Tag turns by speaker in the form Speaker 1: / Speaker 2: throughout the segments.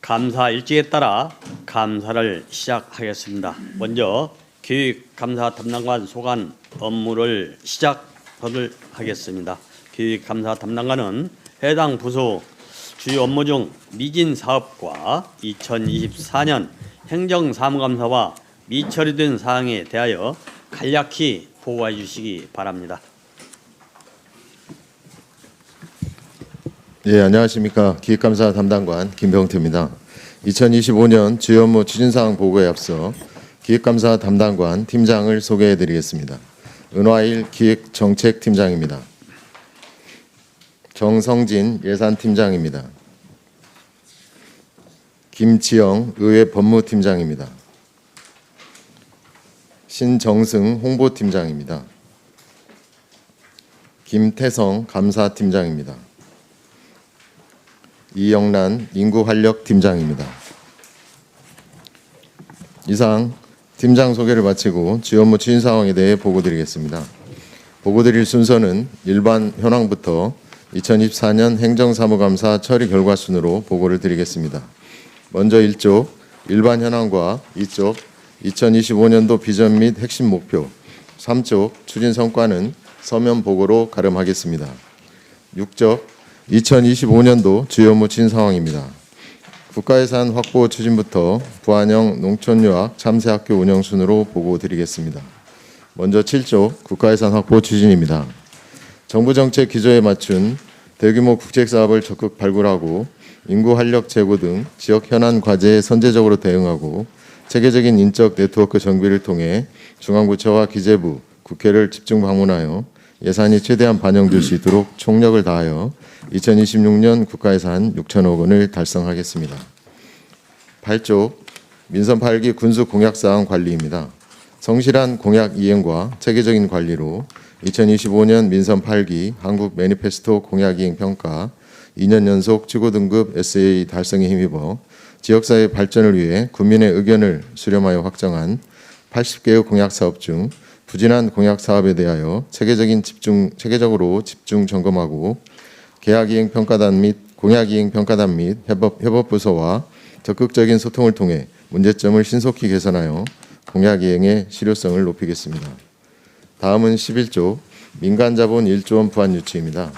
Speaker 1: 감사 일지에 따라 감사를 시작하겠습니다. 먼저 교육감사 담당관 소관 업무를 시작하도록 하겠습니다. 교육감사 담당관은 해당 부서 주요 업무 중 미진 사업과 2024년 행정사무감사와 미처리된 사항에 대하여 간략히 보고해 주시기 바랍니다.
Speaker 2: 예, 안녕하십니까. 기획감사 담당관 김병태입니다. 2025년 주요 업무 추진사항 보고에 앞서 기획감사 담당관 팀장을 소개해 드리겠습니다. 은화일 기획정책팀장입니다. 정성진 예산팀장입니다. 김지영 의회 법무팀장입니다. 신정승 홍보팀장입니다. 김태성 감사팀장입니다. 이영란 인구활력팀장입니다. 이상 팀장 소개를 마치고 주요 업무 추진 상황에 대해 보고드리겠습니다. 보고드릴 순서는 일반 현황부터 2024년 행정사무감사 처리 결과 순으로 보고를 드리겠습니다. 먼저 1쪽 일반 현황과 2쪽 2025년도 비전 및 핵심 목표, 3쪽 추진 성과는 서면 보고로 가름하겠습니다. 6쪽 2025년도 주요 업무 추진 상황입니다. 국가예산 확보 추진부터 부안형 농촌유학 참새학교 운영 순으로 보고 드리겠습니다. 먼저 7조 국가예산 확보 추진입니다. 정부 정책 기조에 맞춘 대규모 국책사업을 적극 발굴하고 인구 활력 제고 등 지역 현안 과제에 선제적으로 대응하고 체계적인 인적 네트워크 정비를 통해 중앙부처와 기재부, 국회를 집중 방문하여 예산이 최대한 반영될 수 있도록 총력을 다하여 2026년 국가예산 6천억 원을 달성하겠습니다. 8조 민선 8기 군수 공약사항 관리입니다. 성실한 공약 이행과 체계적인 관리로 2025년 민선 8기 한국 매니페스토 공약 이행 평가 2년 연속 최고 등급 SAA 달성에 힘입어 지역사회 발전을 위해 국민의 의견을 수렴하여 확정한 80개의 공약 사업 중 부진한 공약 사업에 대하여 체계적으로 집중 점검하고 계약 이행 평가단 및 공약 이행 평가단 및 협업 부서와 적극적인 소통을 통해 문제점을 신속히 개선하여 공약 이행의 실효성을 높이겠습니다. 다음은 11조 민간자본 1조 원 부안 유치입니다.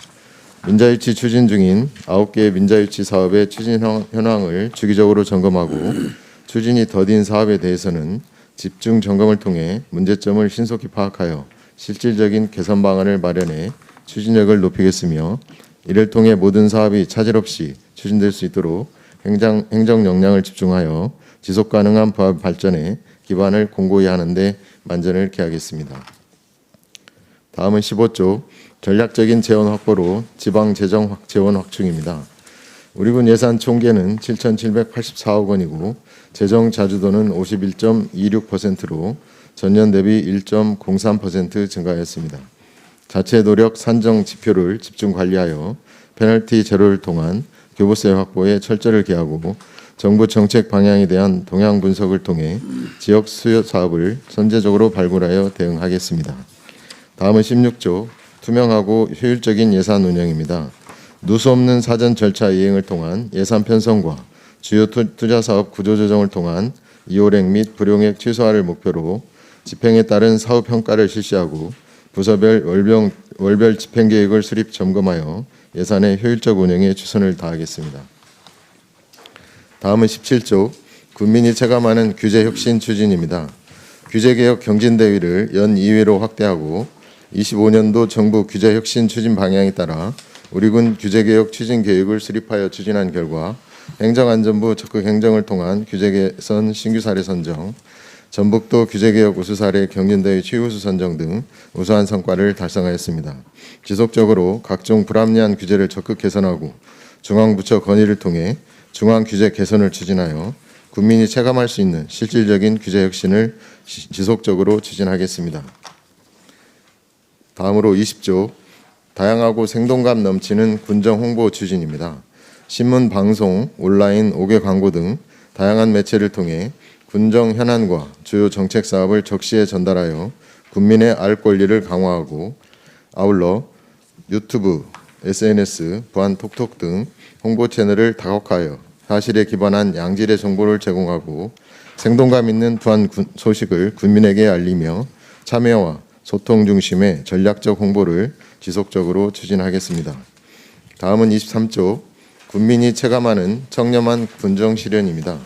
Speaker 2: 민자유치 추진 중인 9개의 민자유치 사업의 추진 현황을 주기적으로 점검하고 추진이 더딘 사업에 대해서는 집중 점검을 통해 문제점을 신속히 파악하여 실질적인 개선 방안을 마련해 추진력을 높이겠으며 이를 통해 모든 사업이 차질 없이 추진될 수 있도록 행정 역량을 집중하여 지속 가능한 발전에 기반을 공고히 하는 데 만전을 기하겠습니다. 다음은 15조 전략적인 재원 확보로 지방 재정 재원 확충입니다. 우리 군 예산 총계는 7,784억 원이고 재정 자주도는 51.26%로 전년 대비 1.03% 증가했습니다. 자체 노력 산정 지표를 집중 관리하여 페널티 제로를 통한 교부세 확보에 철저를 기하고 정부 정책 방향에 대한 동향 분석을 통해 지역 수요 사업을 선제적으로 발굴하여 대응하겠습니다. 다음은 16조 투명하고 효율적인 예산 운영입니다. 누수 없는 사전 절차 이행을 통한 예산 편성과 주요 투자 사업 구조 조정을 통한 이홀행 및 불용액 최소화를 목표로 집행에 따른 사후 평가를 실시하고 부서별 월별 집행 계획을 수립 점검하여 예산의 효율적 운영에 최선을 다하겠습니다. 다음은 17조 군민이 체감하는 규제 혁신 추진입니다. 규제개혁 경진대회를 연 2회로 확대하고 25년도 정부 규제 혁신 추진 방향에 따라 우리 군 규제개혁 추진 계획을 수립하여 추진한 결과 행정안전부 적극 행정을 통한 규제 개선 신규 사례 선정, 전북도 규제개혁 우수 사례 경진대회 최우수 선정 등 우수한 성과를 달성하였습니다. 지속적으로 각종 불합리한 규제를 적극 개선하고 중앙부처 건의를 통해 중앙규제 개선을 추진하여 국민이 체감할 수 있는 실질적인 규제 혁신을 지속적으로 추진하겠습니다. 다음으로 20조 다양하고 생동감 넘치는 군정 홍보 추진입니다. 신문, 방송, 온라인, 5개 광고 등 다양한 매체를 통해 군정 현안과 주요 정책 사업을 적시에 전달하여 국민의 알 권리를 강화하고 아울러 유튜브, SNS, 부안 톡톡 등 홍보 채널을 다각화하여 사실에 기반한 양질의 정보를 제공하고 생동감 있는 부안 소식을 국민에게 알리며 참여와 소통 중심의 전략적 홍보를 지속적으로 추진하겠습니다. 다음은 23조 국민이 체감하는 청렴한 군정 실현입니다.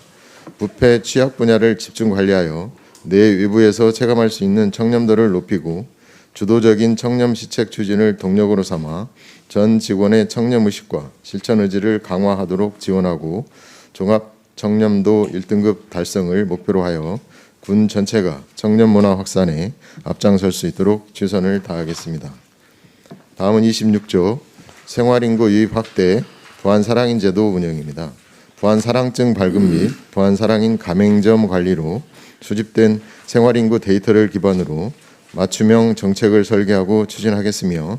Speaker 2: 부패 취약 분야를 집중 관리하여 내 외부에서 체감할 수 있는 청렴도를 높이고 주도적인 청렴 시책 추진을 동력으로 삼아 전 직원의 청렴 의식과 실천 의지를 강화하도록 지원하고 종합 청렴도 1등급 달성을 목표로 하여 군 전체가 청렴 문화 확산에 앞장설 수 있도록 최선을 다하겠습니다. 다음은 26조 생활인구 유입 확대 부안사랑인 제도 운영입니다. 부안사랑증 발급 및 부안사랑인 가맹점 관리로 수집된 생활인구 데이터를 기반으로 맞춤형 정책을 설계하고 추진하겠으며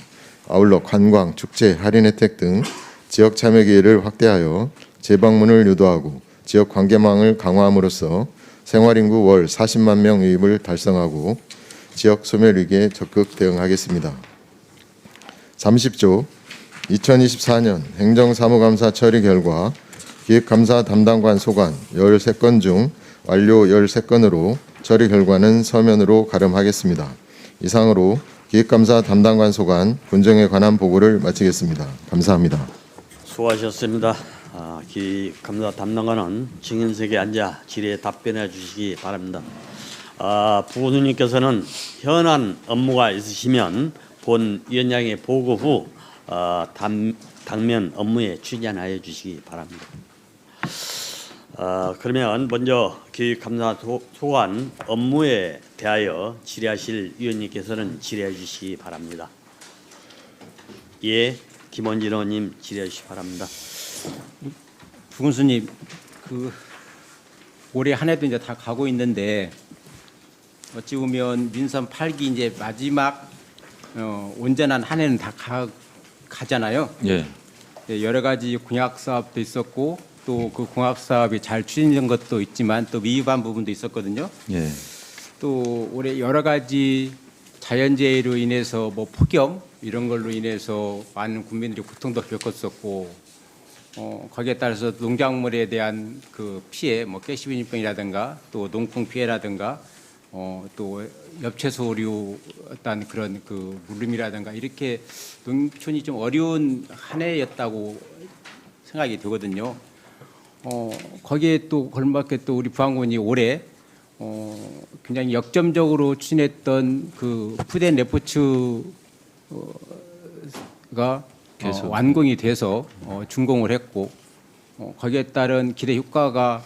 Speaker 2: 아울러 관광, 축제, 할인 혜택 등 지역 참여 기회를 확대하여 재방문을 유도하고 지역 관계망을 강화함으로써 생활인구 월 40만 명 유입을 달성하고 지역 소멸 위기에 적극 대응하겠습니다. 30조 2024년 행정사무감사 처리 결과 기획감사 담당관 소관 13건 중 완료 13건으로 처리 결과는 서면으로 가름하겠습니다. 이상으로 기획감사 담당관 소관 군정에 관한 보고를 마치겠습니다. 감사합니다.
Speaker 1: 수고하셨습니다. 기획감사 담당관은 증인석에 앉아 질의에 답변해 주시기 바랍니다. 부원장님께서는 현안 업무가 있으시면 본 위원장의 보고 후 당면 업무에 출연하여 주시기 바랍니다. 그러면 먼저 기획감사 소관 업무에 대하여 질의하실 위원님께서는 질의해 주시기 바랍니다. 예, 김원진 의원님 질의해 주시기 바랍니다.
Speaker 3: 부군수님, 올해 한 해도 이제 다 가고 있는데 어찌 보면 민선 8기 이제 마지막 온전한 한 해는 다 가잖아요.
Speaker 4: 예.
Speaker 3: 여러 가지 공약 사업도 있었고 또 그 공약 사업이 잘 추진된 것도 있지만 또 미흡한 부분도 있었거든요.
Speaker 4: 예.
Speaker 3: 또 올해 여러 가지 자연재해로 인해서 뭐 폭염 이런 걸로 인해서 많은 국민들이 고통도 겪었었고 거기에 따라서 농작물에 대한 그 피해, 뭐 가시비빔병이라든가 또 농풍 피해라든가 또 엽채소류 어떤 그런 그 물림이라든가 이렇게 농촌이 좀 어려운 한 해였다고 생각이 되거든요. 거기에 또 걸맞게 또 우리 부안군이 올해 굉장히 역점적으로 추진했던 그 푸드 레포츠가 완공이 돼서 준공을 했고 거기에 따른 기대 효과가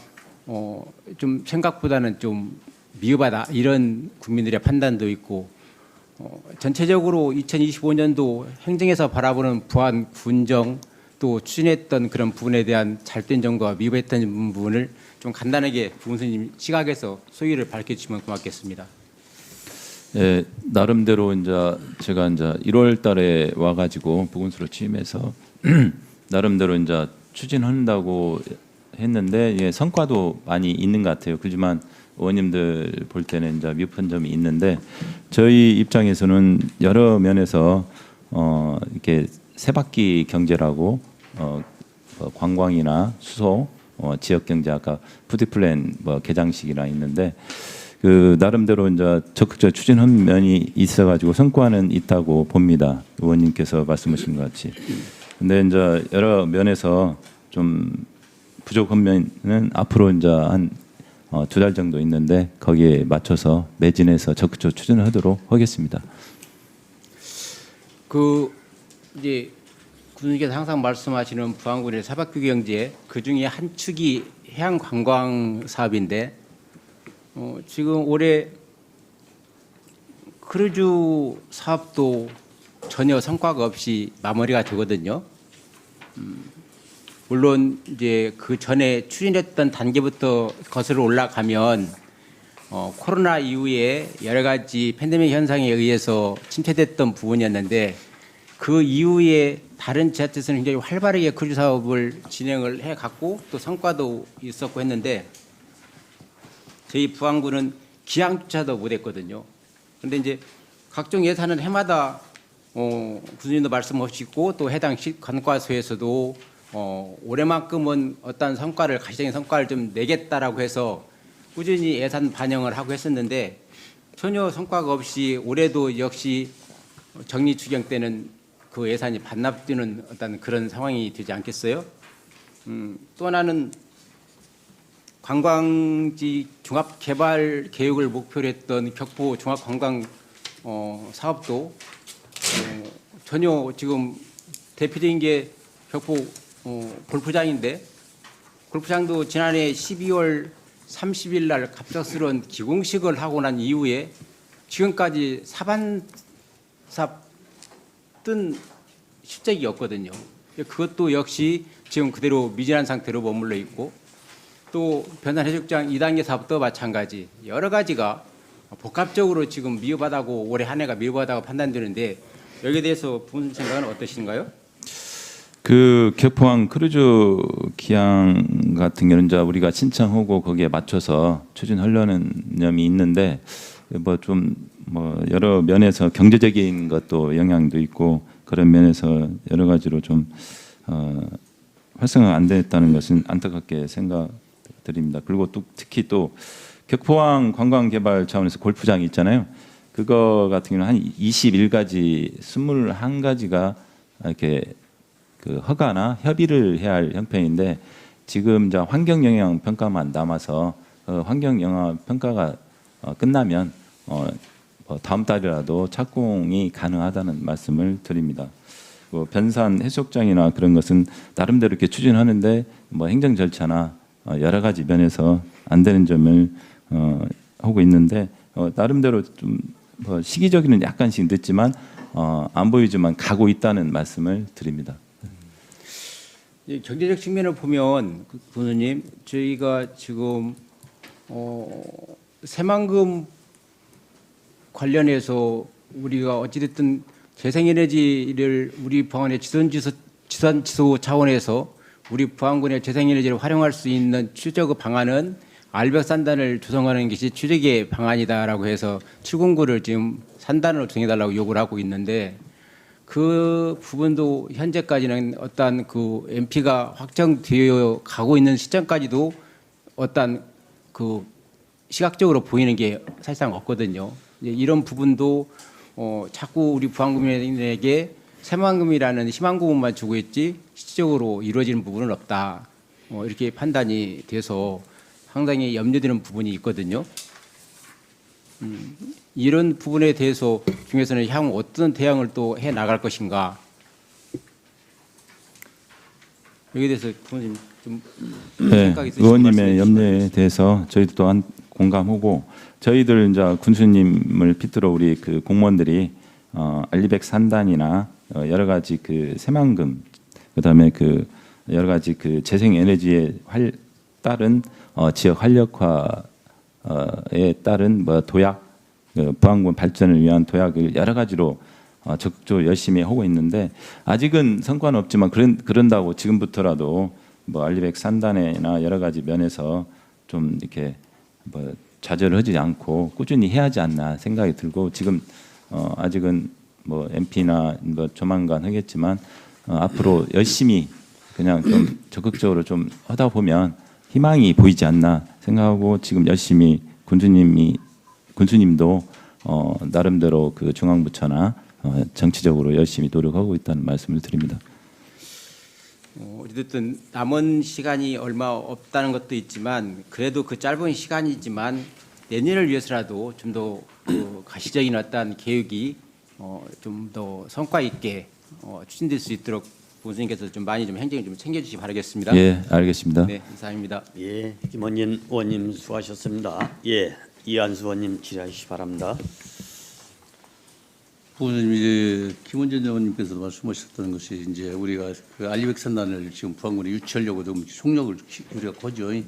Speaker 3: 좀 생각보다는 좀 미흡하다 이런 국민들의 판단도 있고 전체적으로 2025년도 행정에서 바라보는 부안 군정 또 추진했던 그런 부분에 대한 잘된 점과 미흡했던 부분을 좀 간단하게 부군수님 시각에서 소위를 밝혀주시면 고맙겠습니다.
Speaker 4: 예, 나름대로 제가 1월달에 와가지고 부군수로 취임해서 나름대로 추진한다고 했는데 예, 성과도 많이 있는 것 같아요. 그렇지만 의원님들 볼 때는 미흡한 점이 있는데 저희 입장에서는 여러 면에서 이렇게 세바퀴 경제라고 관광이나 수소, 지역 경제 아까 푸드 플랜 개장식이나 있는데 그 나름대로 적극적 추진한 면이 있어가지고 성과는 있다고 봅니다. 의원님께서 말씀하신 것 같이. 근데 여러 면에서 좀 부족한 면은 앞으로 한 2달 정도 있는데 거기에 맞춰서 매진해서 적극적 추진하도록 하겠습니다.
Speaker 3: 이제 군수님께서 항상 말씀하시는 부안군의 사박규 경제 그 중에 한 축이 해양 관광 사업인데 지금 올해 크루즈 사업도 전혀 성과가 없이 마무리가 되거든요. 물론 이제 그 전에 추진했던 단계부터 거슬러 올라가면 코로나 이후에 여러 가지 팬데믹 현상에 의해서 침체됐던 부분이었는데 그 이후에 다른 지자체에서는 굉장히 활발하게 크루즈 사업을 진행을 해갔고 또 성과도 있었고 했는데 저희 부안군은 기항조차도 못했거든요. 그런데 이제 각종 예산은 해마다 교수님도 말씀하시고 또 해당 관과소에서도 올해만큼은 어떤 성과를 가시적인 성과를 좀 내겠다라고 해서 꾸준히 예산 반영을 하고 했었는데 전혀 성과가 없이 올해도 역시 정리 추경 때는 그 예산이 반납되는 어떤 그런 상황이 되지 않겠어요? 또 하나는 관광지 종합 개발 계획을 목표로 했던 격포 종합 관광 사업도 전혀 지금 대표적인 게 격포 골프장인데 골프장도 지난해 12월 30일 날 갑작스러운 기공식을 하고 난 이후에 지금까지 사반삽 뜬 실적이 없거든요. 그것도 역시 지금 그대로 미진한 상태로 머물러 있고 또 변산해수욕장 2단계 사업도 마찬가지 여러 가지가 복합적으로 지금 미흡하다고 올해 한 해가 미흡하다고 판단되는데 여기에 대해서 부모님 생각은 어떠신가요?
Speaker 4: 그 격포항 크루즈 기항 같은 경우는 이제 우리가 신청하고 거기에 맞춰서 추진하려는 점이 있는데 뭐 좀 뭐 여러 면에서 경제적인 것도 영향도 있고 그런 면에서 여러 가지로 좀 활성화가 안 됐다는 것은 안타깝게 생각드립니다. 그리고 또 특히 또 격포항 관광개발 차원에서 골프장이 있잖아요. 그거 같은 경우는 한 21가지, 21가지가 이렇게 그 허가나 협의를 해야 할 형편인데 지금 이제 환경 영향 평가만 남아서 환경 영향 평가가 끝나면 다음 달이라도 착공이 가능하다는 말씀을 드립니다. 변산 해수욕장이나 그런 것은 나름대로 이렇게 추진하는데 뭐 행정 절차나 여러 가지 면에서 안 되는 점을 하고 있는데 나름대로 좀 뭐 시기적이는 약간씩 늦지만 안 보이지만 가고 있다는 말씀을 드립니다.
Speaker 3: 경제적 측면을 보면 부모님 저희가 지금 새만금 관련해서 우리가 어찌됐든 재생에너지를 우리 방안의 지선지소 차원에서 우리 부안군의 재생에너지를 활용할 수 있는 추적 방안은 알벽산단을 조성하는 것이 추적의 방안이다라고 해서 709를 지금 산단으로 정해달라고 요구를 하고 있는데 그 부분도 현재까지는 어떤 그 MP가 확정되어 가고 있는 시점까지도 어떤 그 시각적으로 보이는 게 사실상 없거든요. 이런 부분도 자꾸 우리 부안군민에게 새만금이라는 희망 고문만 주고 있지 실질적으로 이루어지는 부분은 없다. 이렇게 판단이 돼서 상당히 염려되는 부분이 있거든요. 이런 부분에 대해서 중에서는 향후 어떤 대응을 또 해 나갈 것인가 여기에 대해서 부모님 좀 생각이 있으시면
Speaker 4: 의원님의
Speaker 3: 말씀해
Speaker 4: 염려에 대해서 저희도 또한 공감하고 저희들 이제 군수님을 빗들어 우리 그 공무원들이 알리백 산단이나 여러 가지 그 새만금 그다음에 그 여러 가지 그 재생 에너지에 따른 지역 활력화에 따른 뭐 도약 부안군 발전을 위한 도약을 여러 가지로 적극적으로 열심히 하고 있는데 아직은 성과는 없지만 그런다고 지금부터라도 뭐 알리백 산단이나 여러 가지 면에서 좀 이렇게 뭐 좌절을 하지 않고 꾸준히 해야 하지 않나 생각이 들고 지금 아직은 뭐 MP나 뭐 조만간 하겠지만 앞으로 열심히 그냥 좀 적극적으로 좀 하다 보면 희망이 보이지 않나 생각하고 지금 열심히 군수님도 나름대로 그 중앙부처나 정치적으로 열심히 노력하고 있다는 말씀을 드립니다.
Speaker 3: 어쨌든 남은 시간이 얼마 없다는 것도 있지만 그래도 그 짧은 시간이지만 내년을 위해서라도 좀 더 그 가시적인 어떤 계획이 좀 더 성과 있게 추진될 수 있도록 부모님께서 좀 많이 좀 행정을 좀 챙겨주시기 바라겠습니다.
Speaker 4: 예, 알겠습니다.
Speaker 3: 네, 이상입니다.
Speaker 1: 예, 김원진 의원님 수고하셨습니다. 예, 이한수 의원님 질의하시기 바랍니다.
Speaker 5: 부모님 이제 김원진 의원님께서 말씀하셨던 것이 이제 우리가 그 알리백 산단을 지금 부안군에 유치하려고 좀 속력을 우리가 거죠.
Speaker 4: 네.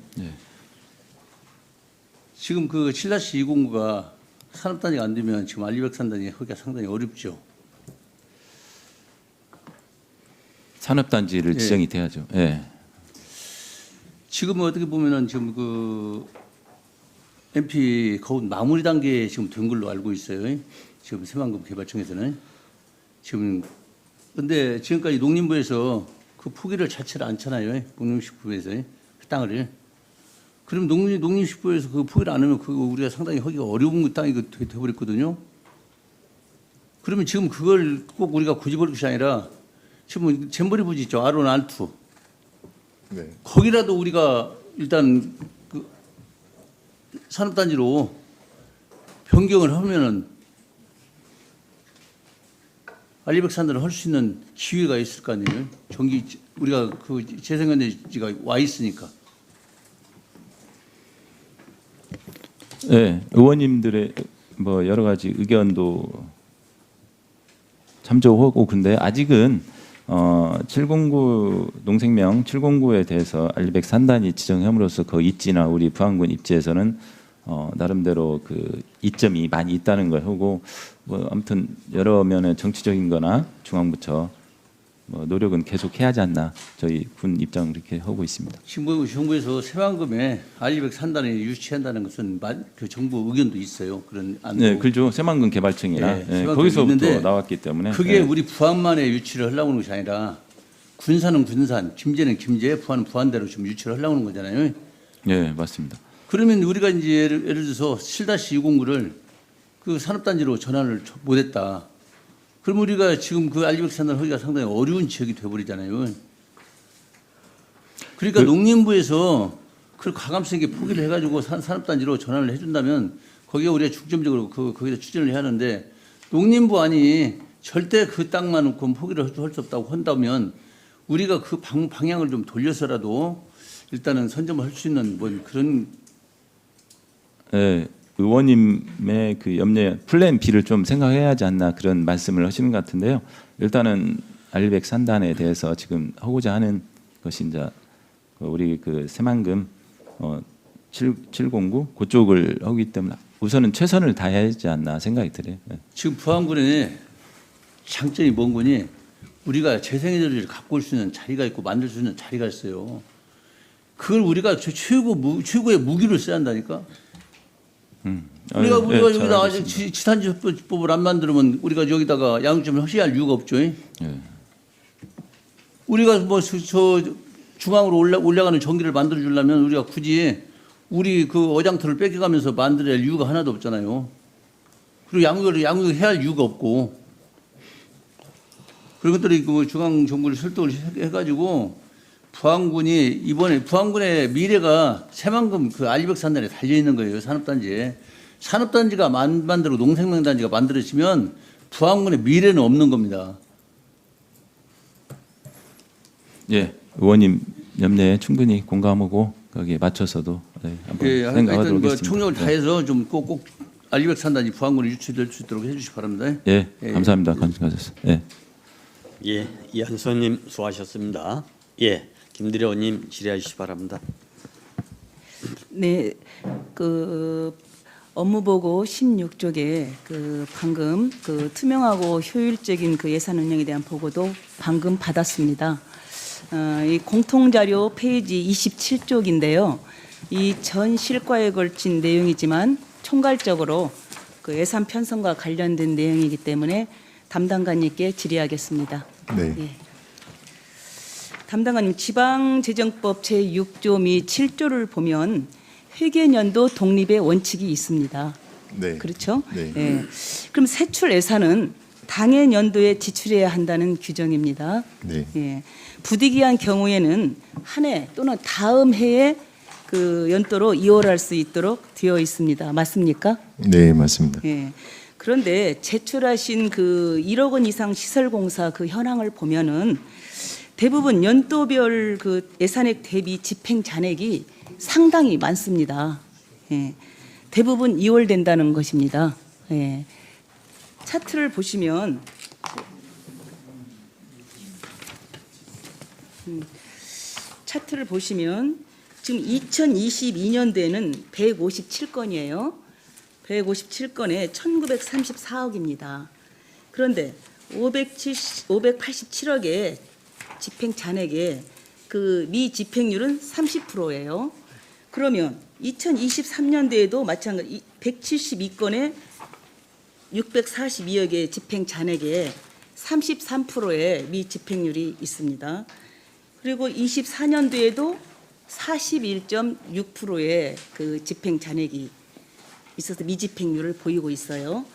Speaker 5: 지금 그 7-209가 산업단지가 안 되면 지금 알리백 산단이 하기가 상당히 어렵죠.
Speaker 4: 산업단지를
Speaker 5: 예.
Speaker 4: 지정이 돼야죠. 예.
Speaker 5: 지금 어떻게 보면은 지금 그 MP 거의 마무리 단계에 지금 된 걸로 알고 있어요. 지금 새만금 개발청에서는 지금 근데 지금까지 농림부에서 그 포기를 자체를 않잖아요. 농림식품에서 그 땅을. 그럼 농림식품에서 그 포기를 안 하면 그거 우리가 상당히 하기가 어려운 땅이 돼버렸거든요. 그러면 지금 그걸 꼭 우리가 고집할 것이 아니라 지금 잼버리 부지 있죠. 아론 알투.
Speaker 2: 네.
Speaker 5: 거기라도 우리가 일단 그 산업단지로 변경을 하면은 알리백산더를 할 수 있는 기회가 있을 거 아니에요. 전기 우리가 그 재생에너지가 와 있으니까.
Speaker 4: 네, 의원님들의 뭐 여러 가지 의견도 참조하고 근데 아직은 709 농생명 709에 대해서 알리백 산단이 지정함으로써 그 입지나 우리 부안군 입지에서는 나름대로 그 이점이 많이 있다는 걸 하고 뭐 아무튼 여러 면의 정치적인거나 중앙부처 뭐 노력은 계속 해야 하지 않나 저희 군 입장 이렇게 하고 있습니다.
Speaker 5: 지금 정부에서 새만금에 알리백 산단을 유치한다는 것은 그 정부 의견도 있어요. 그런 안도.
Speaker 4: 네, 그죠. 새만금 개발청이나
Speaker 5: 네, 새만금
Speaker 4: 거기서부터
Speaker 5: 있는데
Speaker 4: 나왔기 때문에
Speaker 5: 그게
Speaker 4: 네.
Speaker 5: 우리 부안만에 유치를 하려고 하는 것이 아니라 군산은 군산, 김제는 김제, 부안은 부안대로 지금 유치를 하려고 하는 거잖아요.
Speaker 4: 네, 맞습니다.
Speaker 5: 그러면 우리가 이제 예를 들어서 7-209를 그 산업단지로 전환을 못했다. 그럼 우리가 지금 그 알리백 산단을 하기가 상당히 어려운 지역이 돼버리잖아요. 그러니까 농림부에서 그 가감성 있게 포기를 해가지고 산업단지로 전환을 해준다면 거기에 우리가 중점적으로 거기다 추진을 해야 하는데 농림부안이 절대 그 땅만 포기를 할 수 없다고 한다면 우리가 그 방향을 좀 돌려서라도 일단은 선점을 할 수 있는 뭐 그런
Speaker 4: 네, 의원님의 그 염려 플랜 B를 좀 생각해야 하지 않나 그런 말씀을 하시는 것 같은데요. 일단은 알리백 산단에 대해서 지금 하고자 하는 것이 이제 우리 그 새만금 709 그쪽을 하기 때문에 우선은 최선을 다해야 하지 않나 생각이 들어요. 네.
Speaker 5: 지금 부안군의 장점이 뭔 거니? 우리가 재생에너지를 갖고 올 수 있는 자리가 있고 만들 수 있는 자리가 있어요. 그걸 우리가 최고의 무기를 써야 한다니까. 우리가
Speaker 4: 네,
Speaker 5: 여기다 아직 지산지법을 안 만들면 우리가 여기다가 양육점을 하셔야 할 이유가 없죠.
Speaker 4: 네.
Speaker 5: 우리가 뭐 저 중앙으로 올라가는 전기를 만들어 주려면 우리가 굳이 우리 그 어장터를 뺏겨가면서 만들어야 할 이유가 하나도 없잖아요. 그리고 양육을 해야 할 이유가 없고 그런 것들이 그 중앙 정부를 설득을 해가지고 부안군이 이번에 부안군의 미래가 새만금 그 알리백 산단에 달려 있는 거예요. 산업단지에. 산업단지가 만들고 농생명단지가 만들어지면 부안군의 미래는 없는 겁니다.
Speaker 4: 예, 의원님 염려에 충분히 공감하고 거기에 맞춰서도 네, 한번
Speaker 5: 예,
Speaker 4: 생각하도록
Speaker 5: 하여튼 그
Speaker 4: 하겠습니다.
Speaker 5: 총력을
Speaker 4: 네.
Speaker 5: 다해서 좀 꼭 알리백 산단이 부안군에 유치될 수 있도록 해주시기 바랍니다.
Speaker 4: 예,
Speaker 5: 예.
Speaker 4: 감사합니다. 감사합니다. 예.
Speaker 1: 예, 이한선님 수고하셨습니다. 예, 김대리 의원님 질의하시기 바랍니다.
Speaker 6: 네, 그 업무보고 16쪽에 그 방금 그 투명하고 효율적인 그 예산 운영에 대한 보고도 방금 받았습니다. 이 공통자료 페이지 27쪽인데요. 이 전 실과에 걸친 내용이지만 총괄적으로 그 예산 편성과 관련된 내용이기 때문에 담당관님께 질의하겠습니다.
Speaker 2: 네.
Speaker 6: 예. 담당관님, 지방재정법 제6조 및 7조를 보면 회계연도 독립의 원칙이 있습니다.
Speaker 2: 네.
Speaker 6: 그렇죠?
Speaker 2: 네.
Speaker 6: 예. 그럼 세출 예산은 당해 연도에 지출해야 한다는 규정입니다.
Speaker 2: 네.
Speaker 6: 예. 부득이한 경우에는 한 해 또는 다음 해에 그 연도로 이월할 수 있도록 되어 있습니다. 맞습니까?
Speaker 2: 네, 맞습니다.
Speaker 6: 예. 그런데 제출하신 그 1억 원 이상 시설공사 그 현황을 보면은 대부분 연도별 그 예산액 대비 집행 잔액이 상당히 많습니다. 예. 대부분 이월된다는 것입니다. 예. 차트를 보시면 차트를 보시면 지금 2022년도에는 157건이에요. 157건에 1934억입니다. 그런데 587억의 집행 잔액에 그 미집행률은 30%예요. 그러면 2023년도에도 마찬가지 172건에 642억의 집행 잔액에 33%의 미집행률이 있습니다. 그리고 24년도에도 41.6%의 그 집행 잔액이 있어서 미집행률을 보이고 있어요.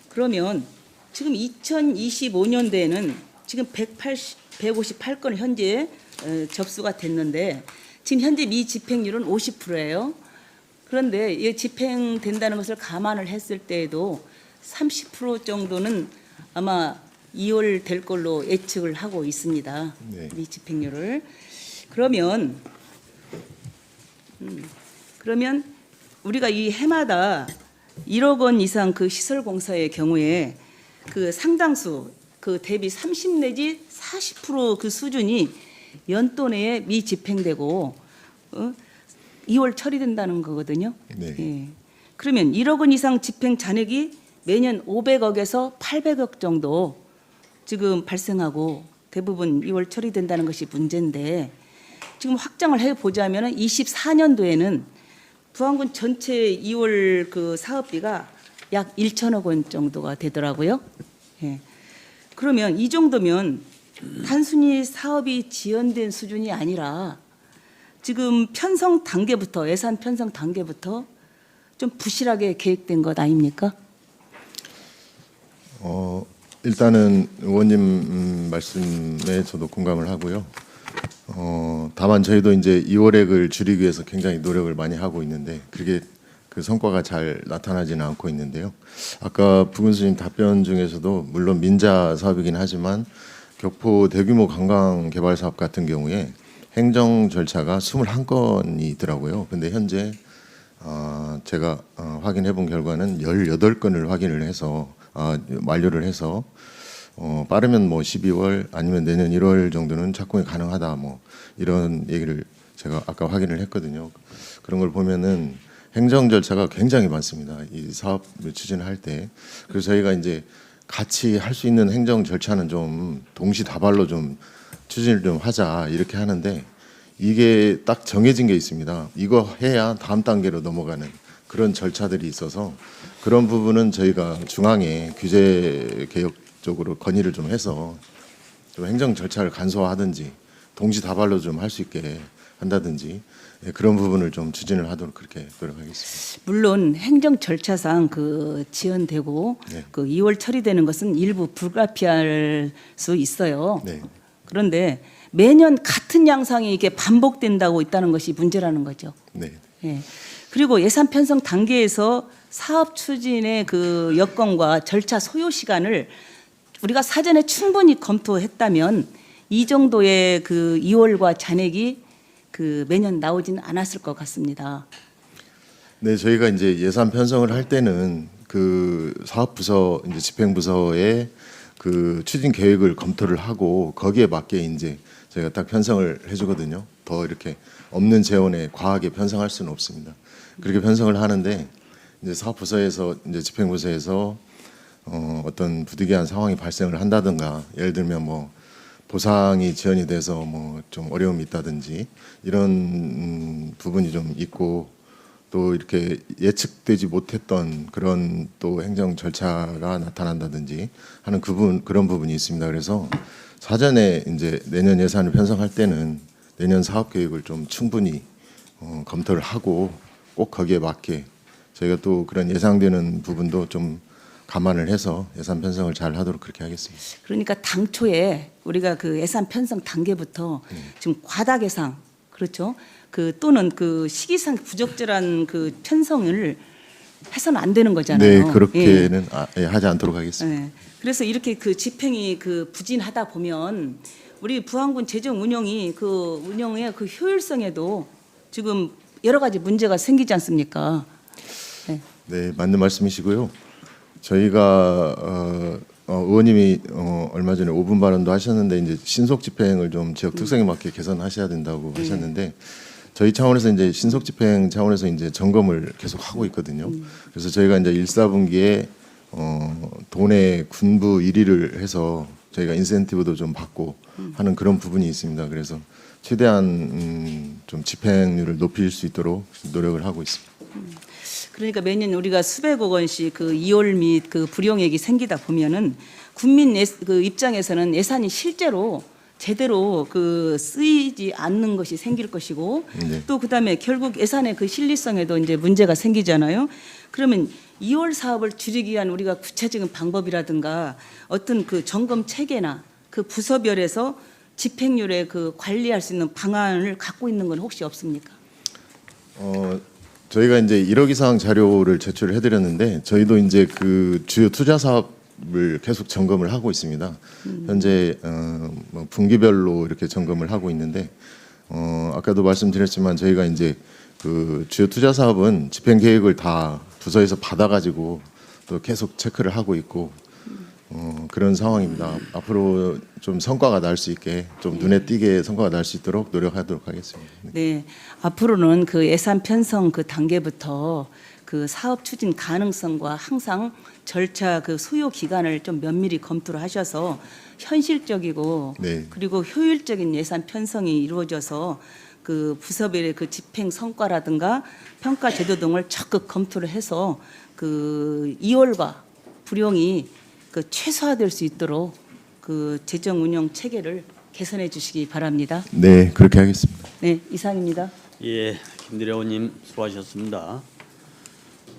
Speaker 6: 그러면 지금 2025년도에는 지금 158건 현재 접수가 됐는데 지금 현재 미집행률은 50%예요. 그런데 이 집행된다는 것을 감안을 했을 때에도 30% 정도는 아마 2월 될 걸로 예측을 하고 있습니다.
Speaker 2: 네.
Speaker 6: 미집행률을. 그러면 우리가 이 해마다 1억 원 이상 그 시설 공사의 경우에 그 상당수 그 대비 30 내지 40%그 수준이 연도 내에 미집행되고 2월 처리된다는 거거든요.
Speaker 2: 네.
Speaker 6: 예. 그러면 1억 원 이상 집행 잔액이 매년 500억에서 800억 정도 지금 발생하고 대부분 2월 처리된다는 것이 문제인데 지금 확장을 해 보자면은 24년도에는 부안군 전체 2월 그 사업비가 약 1천억 원 정도가 되더라고요. 예. 그러면 이 정도면 단순히 사업이 지연된 수준이 아니라 지금 편성 단계부터 예산 편성 단계부터 좀 부실하게 계획된 것 아닙니까?
Speaker 2: 일단은 의원님 말씀에 저도 공감을 하고요. 다만 저희도 이제 2월액을 줄이기 위해서 굉장히 노력을 많이 하고 있는데 그게 그 성과가 잘 나타나지는 않고 있는데요. 아까 부근수님 답변 중에서도 물론 민자 사업이긴 하지만 격포 대규모 관광 개발 사업 같은 경우에 행정 절차가 21건이 있더라고요. 근데 현재 제가 확인해 본 결과는 18건을 확인을 해서 완료를 해서 빠르면 뭐 12월 아니면 내년 1월 정도는 착공이 가능하다 뭐 이런 얘기를 제가 아까 확인을 했거든요. 그런 걸 보면은 행정 절차가 굉장히 많습니다. 이 사업을 추진할 때. 그래서 저희가 이제 같이 할 수 있는 행정 절차는 좀 동시다발로 좀 추진을 좀 하자 이렇게 하는데 이게 딱 정해진 게 있습니다. 이거 해야 다음 단계로 넘어가는 그런 절차들이 있어서 그런 부분은 저희가 중앙에 규제 개혁 쪽으로 건의를 좀 해서 좀 행정 절차를 간소화하든지 동시다발로 좀 할 수 있게 한다든지 그런 부분을 좀 추진을 하도록 그렇게 노력하겠습니다.
Speaker 6: 물론 행정 절차상 그 지연되고
Speaker 2: 네.
Speaker 6: 그 2월 처리되는 것은 일부 불가피할 수 있어요.
Speaker 2: 네.
Speaker 6: 그런데 매년 같은 양상이 이게 반복된다고 있다는 것이 문제라는 거죠.
Speaker 2: 네.
Speaker 6: 예. 그리고 예산 편성 단계에서 사업 추진의 그 여건과 절차 소요 시간을 우리가 사전에 충분히 검토했다면 이 정도의 그 2월과 잔액이 그 매년 나오지는 않았을 것 같습니다.
Speaker 2: 네, 저희가 이제 예산 편성을 할 때는 그 사업 부서 이제 집행 부서의 그 추진 계획을 검토를 하고 거기에 맞게 이제 저희가 딱 편성을 해주거든요. 더 이렇게 없는 재원에 과하게 편성할 수는 없습니다. 그렇게 편성을 하는데 이제 사업 부서에서 이제 집행 부서에서 어떤 부득이한 상황이 발생을 한다든가 예를 들면 뭐 보상이 지연이 돼서 뭐 좀 어려움이 있다든지 이런 부분이 좀 있고 또 이렇게 예측되지 못했던 그런 또 행정 절차가 나타난다든지 하는 그런 부분이 있습니다. 그래서 사전에 이제 내년 예산을 편성할 때는 내년 사업 계획을 좀 충분히 검토를 하고 꼭 거기에 맞게 저희가 또 그런 예상되는 부분도 좀 감안을 해서 예산 편성을 잘 하도록 그렇게 하겠습니다.
Speaker 6: 그러니까 당초에 우리가 그 예산 편성 단계부터 지금 과다 계상 그렇죠? 그 또는 그 시기상 부적절한 그 편성을 해서는 안 되는 거잖아요.
Speaker 2: 네, 그렇게는 하지 않도록 하겠습니다.
Speaker 6: 예. 그래서 이렇게 그 집행이 그 부진하다 보면 우리 부안군 재정 운영이 그 운영의 그 효율성에도 지금 여러 가지 문제가 생기지 않습니까? 네.
Speaker 2: 네, 맞는 말씀이시고요. 저희가 의원님이 얼마 전에 5분 발언도 하셨는데 이제 신속 집행을 좀 지역 특성에 맞게 개선하셔야 된다고 하셨는데 저희 차원에서 이제 신속 집행 차원에서 이제 점검을 계속 하고 있거든요. 그래서 저희가 이제 1사분기에 도내 군부 1위를 해서 저희가 인센티브도 좀 받고 하는 그런 부분이 있습니다. 그래서 최대한 좀 집행률을 높일 수 있도록 노력을 하고 있습니다.
Speaker 6: 그러니까 매년 우리가 수백억 원씩 그 이월 및 그 불용액이 생기다 보면은 국민 그 입장에서는 예산이 실제로 제대로 그 쓰이지 않는 것이 생길 것이고
Speaker 2: 네.
Speaker 6: 또 그다음에 결국 예산의 그 실리성에도 이제 문제가 생기잖아요. 그러면 2월 사업을 줄이기 위한 우리가 구체적인 방법이라든가 어떤 그 점검 체계나 그 부서별에서 집행률에 그 관리할 수 있는 방안을 갖고 있는 건 혹시 없습니까?
Speaker 2: 저희가 이제 1억 이상 자료를 제출을 해드렸는데 저희도 이제 그 주요 투자 사업을 계속 점검을 하고 있습니다. 현재 뭐 분기별로 이렇게 점검을 하고 있는데 아까도 말씀드렸지만 저희가 이제 그 주요 투자 사업은 집행 계획을 다 부서에서 받아가지고 또 계속 체크를 하고 있고 그런 상황입니다. 앞으로 좀 성과가 날 수 있게 좀 눈에 띄게 성과가 날 수 있도록 노력하도록 하겠습니다.
Speaker 6: 네, 앞으로는 그 예산 편성 그 단계부터 그 사업 추진 가능성과 항상 절차 그 소요 기간을 좀 면밀히 검토를 하셔서 현실적이고
Speaker 2: 네.
Speaker 6: 그리고 효율적인 예산 편성이 이루어져서 그 부서별의 그 집행 성과라든가 평가 제도 등을 적극 검토를 해서 그 이월과 불용이 그 최소화될 수 있도록 그 재정 운영 체계를 개선해 주시기 바랍니다.
Speaker 2: 네, 그렇게 하겠습니다.
Speaker 6: 네, 이상입니다.
Speaker 1: 예, 김대래 의원님 수고하셨습니다.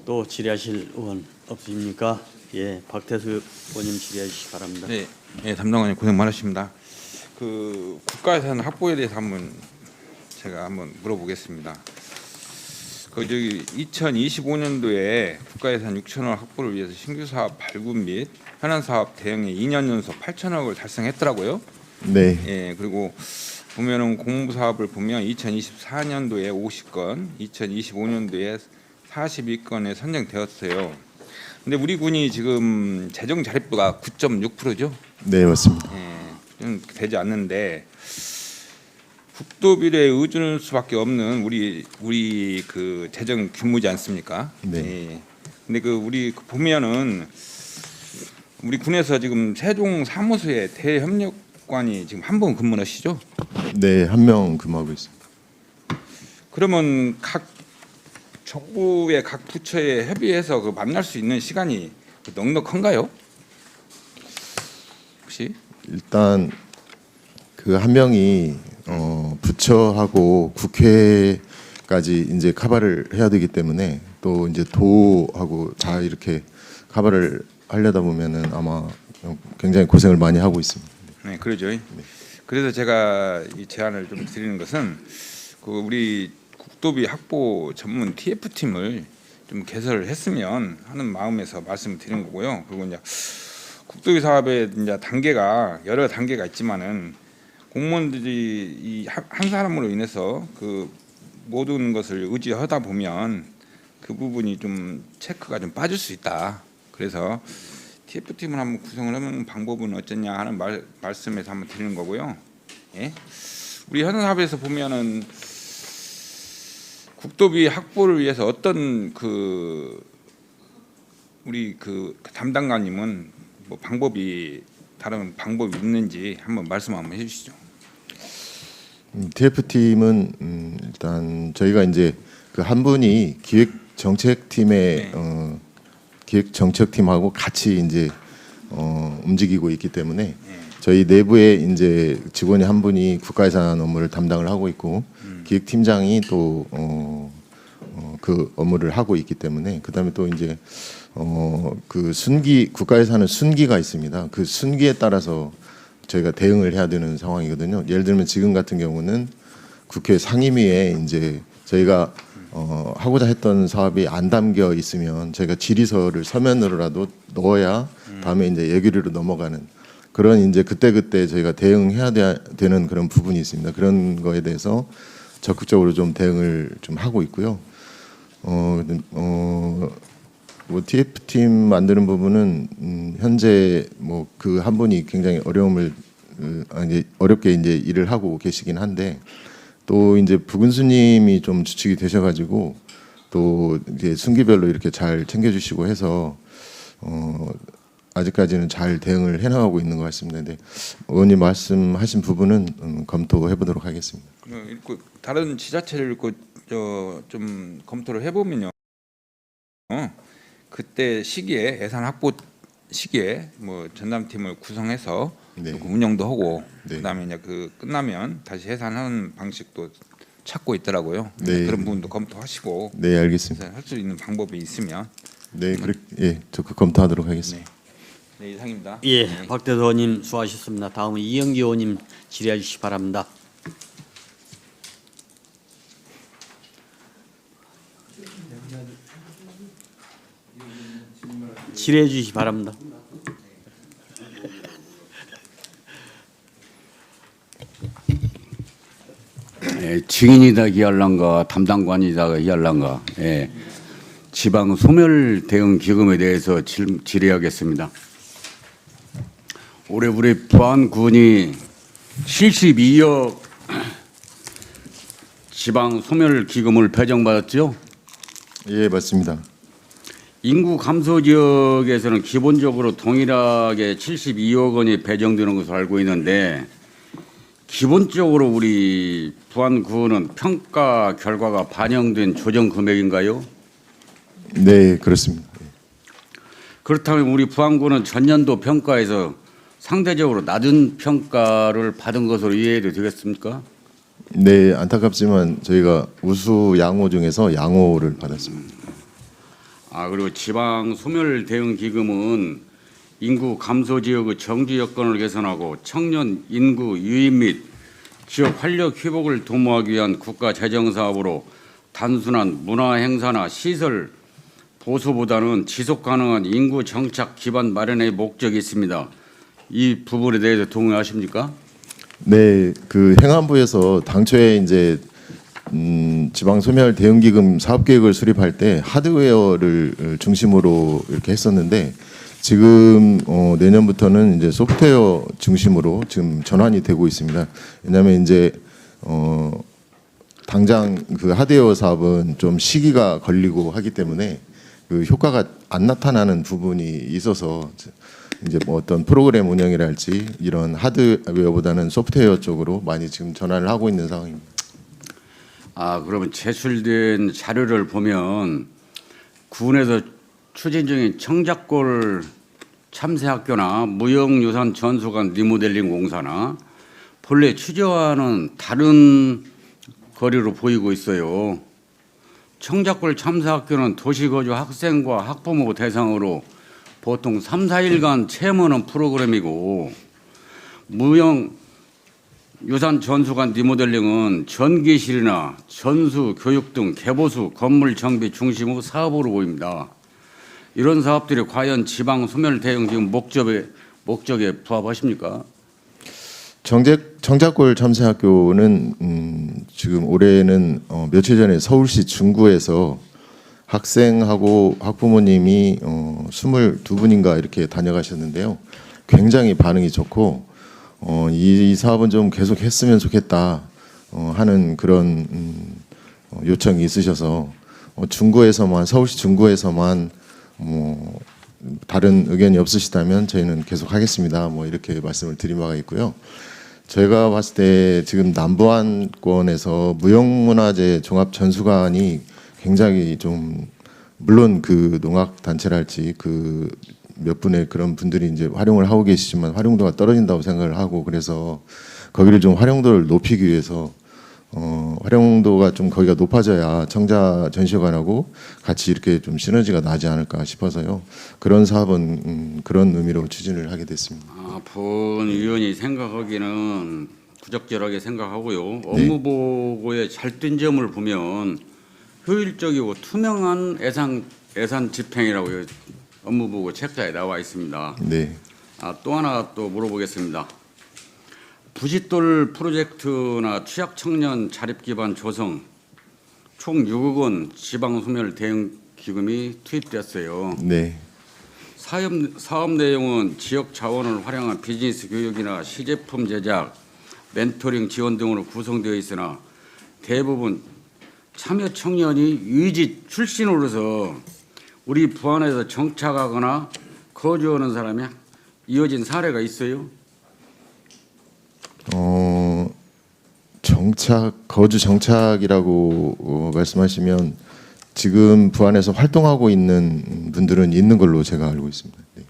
Speaker 1: 또 질의하실 의원 없으십니까? 예, 박태수 의원님 질의해 주시기 바랍니다.
Speaker 7: 네, 네, 담당관님 고생 많으십니다. 그 국가예산 확보에 대해서 제가 한번 물어보겠습니다. 그 저기 2025년도에 국가예산 6천억 확보를 위해서 신규 사업 발굴 및 현안 사업 대응에 2년 연속 8천억을 달성했더라고요.
Speaker 2: 네.
Speaker 7: 예, 그리고 보면은 공무 사업을 보면 2024년도에 50건, 2025년도에 42건에 선정되었어요. 근데 우리 군이 지금 재정 자립도가 9.6%죠.
Speaker 2: 네, 맞습니다.
Speaker 7: 예, 좀 되지 않는데 국도비례에 의존할 수밖에 없는 우리 그 재정 규모지 않습니까?
Speaker 2: 네.
Speaker 7: 예. 근데 그 우리 보면은 우리 군에서 지금 세종 사무소에 대협력관이 지금 한 분 근무하시죠?
Speaker 2: 네, 한 명 근무하고 있습니다.
Speaker 7: 그러면 각 정부의 각 부처에 협의해서 그 만날 수 있는 시간이 넉넉한가요? 혹시?
Speaker 2: 일단 그 한 명이 부처하고 국회까지 이제 커버를 해야 되기 때문에 또 이제 도하고 다 이렇게 커버를 하려다 보면은 아마 굉장히 고생을 많이 하고 있습니다.
Speaker 7: 네, 그러죠. 그래서 제가 이 제안을 좀 드리는 것은 그 우리 국도비 확보 전문 TF팀을 좀 개설을 했으면 하는 마음에서 말씀을 드린 거고요. 그리고 이제 국도비 사업의 이제 단계가 여러 단계가 있지만은 공무원들이 이 한 사람으로 인해서 그 모든 것을 의지하다 보면 그 부분이 좀 체크가 좀 빠질 수 있다. 그래서 TF팀을 한번 구성을 하는 방법은 어쩌냐 하는 말씀에서 한번 드리는 거고요. 예? 우리 현안사업에서 보면은 국도비 확보를 위해서 어떤 그 우리 그 담당관님은 뭐 다른 방법이 있는지 한번 말씀 한번 해주시죠.
Speaker 2: TF팀은 일단 저희가 이제 그 한 분이 기획정책팀의
Speaker 7: 네.
Speaker 2: 기획정책팀하고 같이 이제 움직이고 있기 때문에 저희 내부에 이제 직원이 한 분이 국가예산 업무를 담당을 하고 있고 기획팀장이 또 그 업무를 하고 있기 때문에 그다음에 또 이제 그 국가예산은 순기가 있습니다. 그 순기에 따라서 저희가 대응을 해야 되는 상황이거든요. 예를 들면 지금 같은 경우는 국회 상임위에 이제 저희가 하고자 했던 사업이 안 담겨 있으면 저희가 질의서를 서면으로라도 넣어야 다음에 이제 예결위로 넘어가는 그런 이제 그때 저희가 대응해야 되는 그런 부분이 있습니다. 그런 거에 대해서 적극적으로 좀 대응을 좀 하고 있고요. 뭐 TF팀 만드는 부분은 현재 뭐 그 한 분이 굉장히 어렵게 이제 일을 하고 계시긴 한데 또 이제 부군수님이 좀 주축이 되셔가지고 또 이제 순기별로 이렇게 잘 챙겨주시고 해서 아직까지는 잘 대응을 해나가고 있는 것 같습니다. 근데 의원님 말씀하신 부분은 검토해 보도록 하겠습니다.
Speaker 7: 다른 지자체를 좀 검토를 해보면요. 그때 시기에 예산 확보 시기에 뭐 전담팀을 구성해서
Speaker 2: 네.
Speaker 7: 그 운영도 하고
Speaker 2: 네.
Speaker 7: 그다음에 이제 그 끝나면 다시 해산하는 방식도 찾고 있더라고요.
Speaker 2: 네.
Speaker 7: 그런 부분도 검토하시고
Speaker 2: 네, 알겠습니다.
Speaker 7: 할 수 있는 방법이 있으면
Speaker 2: 네, 예, 적극 검토하도록 하겠습니다.
Speaker 7: 네, 이상입니다.
Speaker 1: 예,
Speaker 7: 네.
Speaker 1: 박대도 의원님 수고하셨습니다. 다음은 이영기 의원님 질의해 주시기 바랍니다. 질의해 주시기 바랍니다.
Speaker 8: 예, 증인이다 기할란가 담당관이다 기할란가 예, 지방 소멸 대응 기금에 대해서 질의하겠습니다. 올해 우리 부안군이 72억 지방 소멸 기금을 배정받았죠.
Speaker 2: 예, 맞습니다.
Speaker 8: 인구 감소 지역에서는 기본적으로 동일하게 72억 원이 배정되는 것으로 알고 있는데 기본적으로 우리 부안군은 평가 결과가 반영된 조정 금액인가요?
Speaker 2: 네, 그렇습니다.
Speaker 8: 그렇다면 우리 부안군은 전년도 평가에서 상대적으로 낮은 평가를 받은 것으로 이해해도 되겠습니까?
Speaker 2: 네, 안타깝지만 저희가 우수 양호 중에서 양호를 받았습니다.
Speaker 8: 그리고 지방 소멸 대응 기금은 인구 감소 지역의 정주 여건을 개선하고 청년 인구 유입 및 지역 활력 회복을 도모하기 위한 국가 재정 사업으로 단순한 문화 행사나 시설 보수보다는 지속 가능한 인구 정착 기반 마련의 목적이 있습니다. 이 부분에 대해서 동의하십니까?
Speaker 2: 네, 그 행안부에서 당초에 이제 지방 소멸 대응 기금 사업 계획을 수립할 때 하드웨어를 중심으로 이렇게 했었는데 지금 내년부터는 이제 소프트웨어 중심으로 지금 전환이 되고 있습니다. 왜냐하면 이제 당장 그 하드웨어 사업은 좀 시기가 걸리고 하기 때문에 그 효과가 안 나타나는 부분이 있어서 이제 뭐 어떤 프로그램 운영이랄지 이런 하드웨어보다는 소프트웨어 쪽으로 많이 지금 전환을 하고 있는 상황입니다.
Speaker 8: 그러면 제출된 자료를 보면 군에서 추진 중인 청작골 참새학교나 무형유산 전수관 리모델링 공사나 본래 취재와는 다른 거리로 보이고 있어요. 청작골 참새학교는 도시거주 학생과 학부모 대상으로 보통 3, 4일간 체험하는 프로그램이고 무형 유산 전수관 리모델링은 전기실이나 전수, 교육 등 개보수, 건물 정비 중심의 사업으로 보입니다. 이런 사업들이 과연 지방 소멸 대응 지금 목적에 부합하십니까?
Speaker 2: 청작골 참새학교는 지금 올해는 며칠 전에 서울시 중구에서 학생하고 학부모님이 22분인가 이렇게 다녀가셨는데요. 굉장히 반응이 좋고 이 사업은 좀 계속 했으면 좋겠다 하는 그런 요청이 있으셔서 중구에서만 서울시 중구에서만 뭐 다른 의견이 없으시다면 저희는 계속 하겠습니다. 뭐 이렇게 말씀을 드린 바가 있고요. 저희가 봤을 때 지금 남부안권에서 무형문화재 종합전수관이 굉장히 좀 물론 그 농악 단체랄지 그 몇 분의 그런 분들이 이제 활용을 하고 계시지만 활용도가 떨어진다고 생각을 하고 그래서 거기를 좀 활용도를 높이기 위해서 활용도가 좀 거기가 높아져야 청자 전시관하고 같이 이렇게 좀 시너지가 나지 않을까 싶어서요. 그런 사업은 그런 의미로 추진을 하게 됐습니다.
Speaker 8: 본 의원이 생각하기는 부적절하게 생각하고요.
Speaker 2: 네.
Speaker 8: 업무 보고에 잘된 점을 보면 효율적이고 투명한 예산 집행이라고 업무 보고 책자에 나와 있습니다.
Speaker 2: 네.
Speaker 8: 또 하나 또 물어보겠습니다. 부싯돌 프로젝트나 취약 청년 자립 기반 조성 총 6억 원 지방 소멸 대응 기금이 투입됐어요.
Speaker 2: 네.
Speaker 8: 사업 내용은 지역 자원을 활용한 비즈니스 교육이나 시제품 제작, 멘토링 지원 등으로 구성되어 있으나 대부분 참여 청년이 유직 출신으로서 우리 부안에서 정착하거나 거주하는 사람이 이어진 사례가 있어요?
Speaker 2: 거주 정착이라고 말씀하시면 지금 부안에서 활동하고 있는 분들은 있는 걸로 제가 알고 있습니다. 네.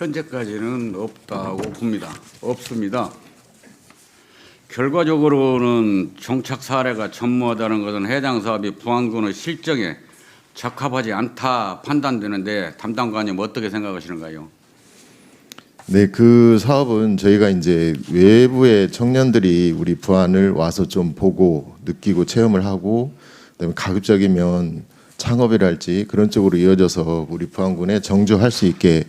Speaker 8: 현재까지는 없다고 봅니다. 없습니다. 결과적으로는 정착 사례가 전무하다는 것은 해당 사업이 부안군의 실정에 적합하지 않다 판단되는데 담당관님 어떻게 생각하시는가요?
Speaker 2: 네, 그 사업은 저희가 이제 외부의 청년들이 우리 부안을 와서 좀 보고 느끼고 체험을 하고 그다음에 가급적이면 창업이랄지 그런 쪽으로 이어져서 우리 부안군에 정주할 수 있게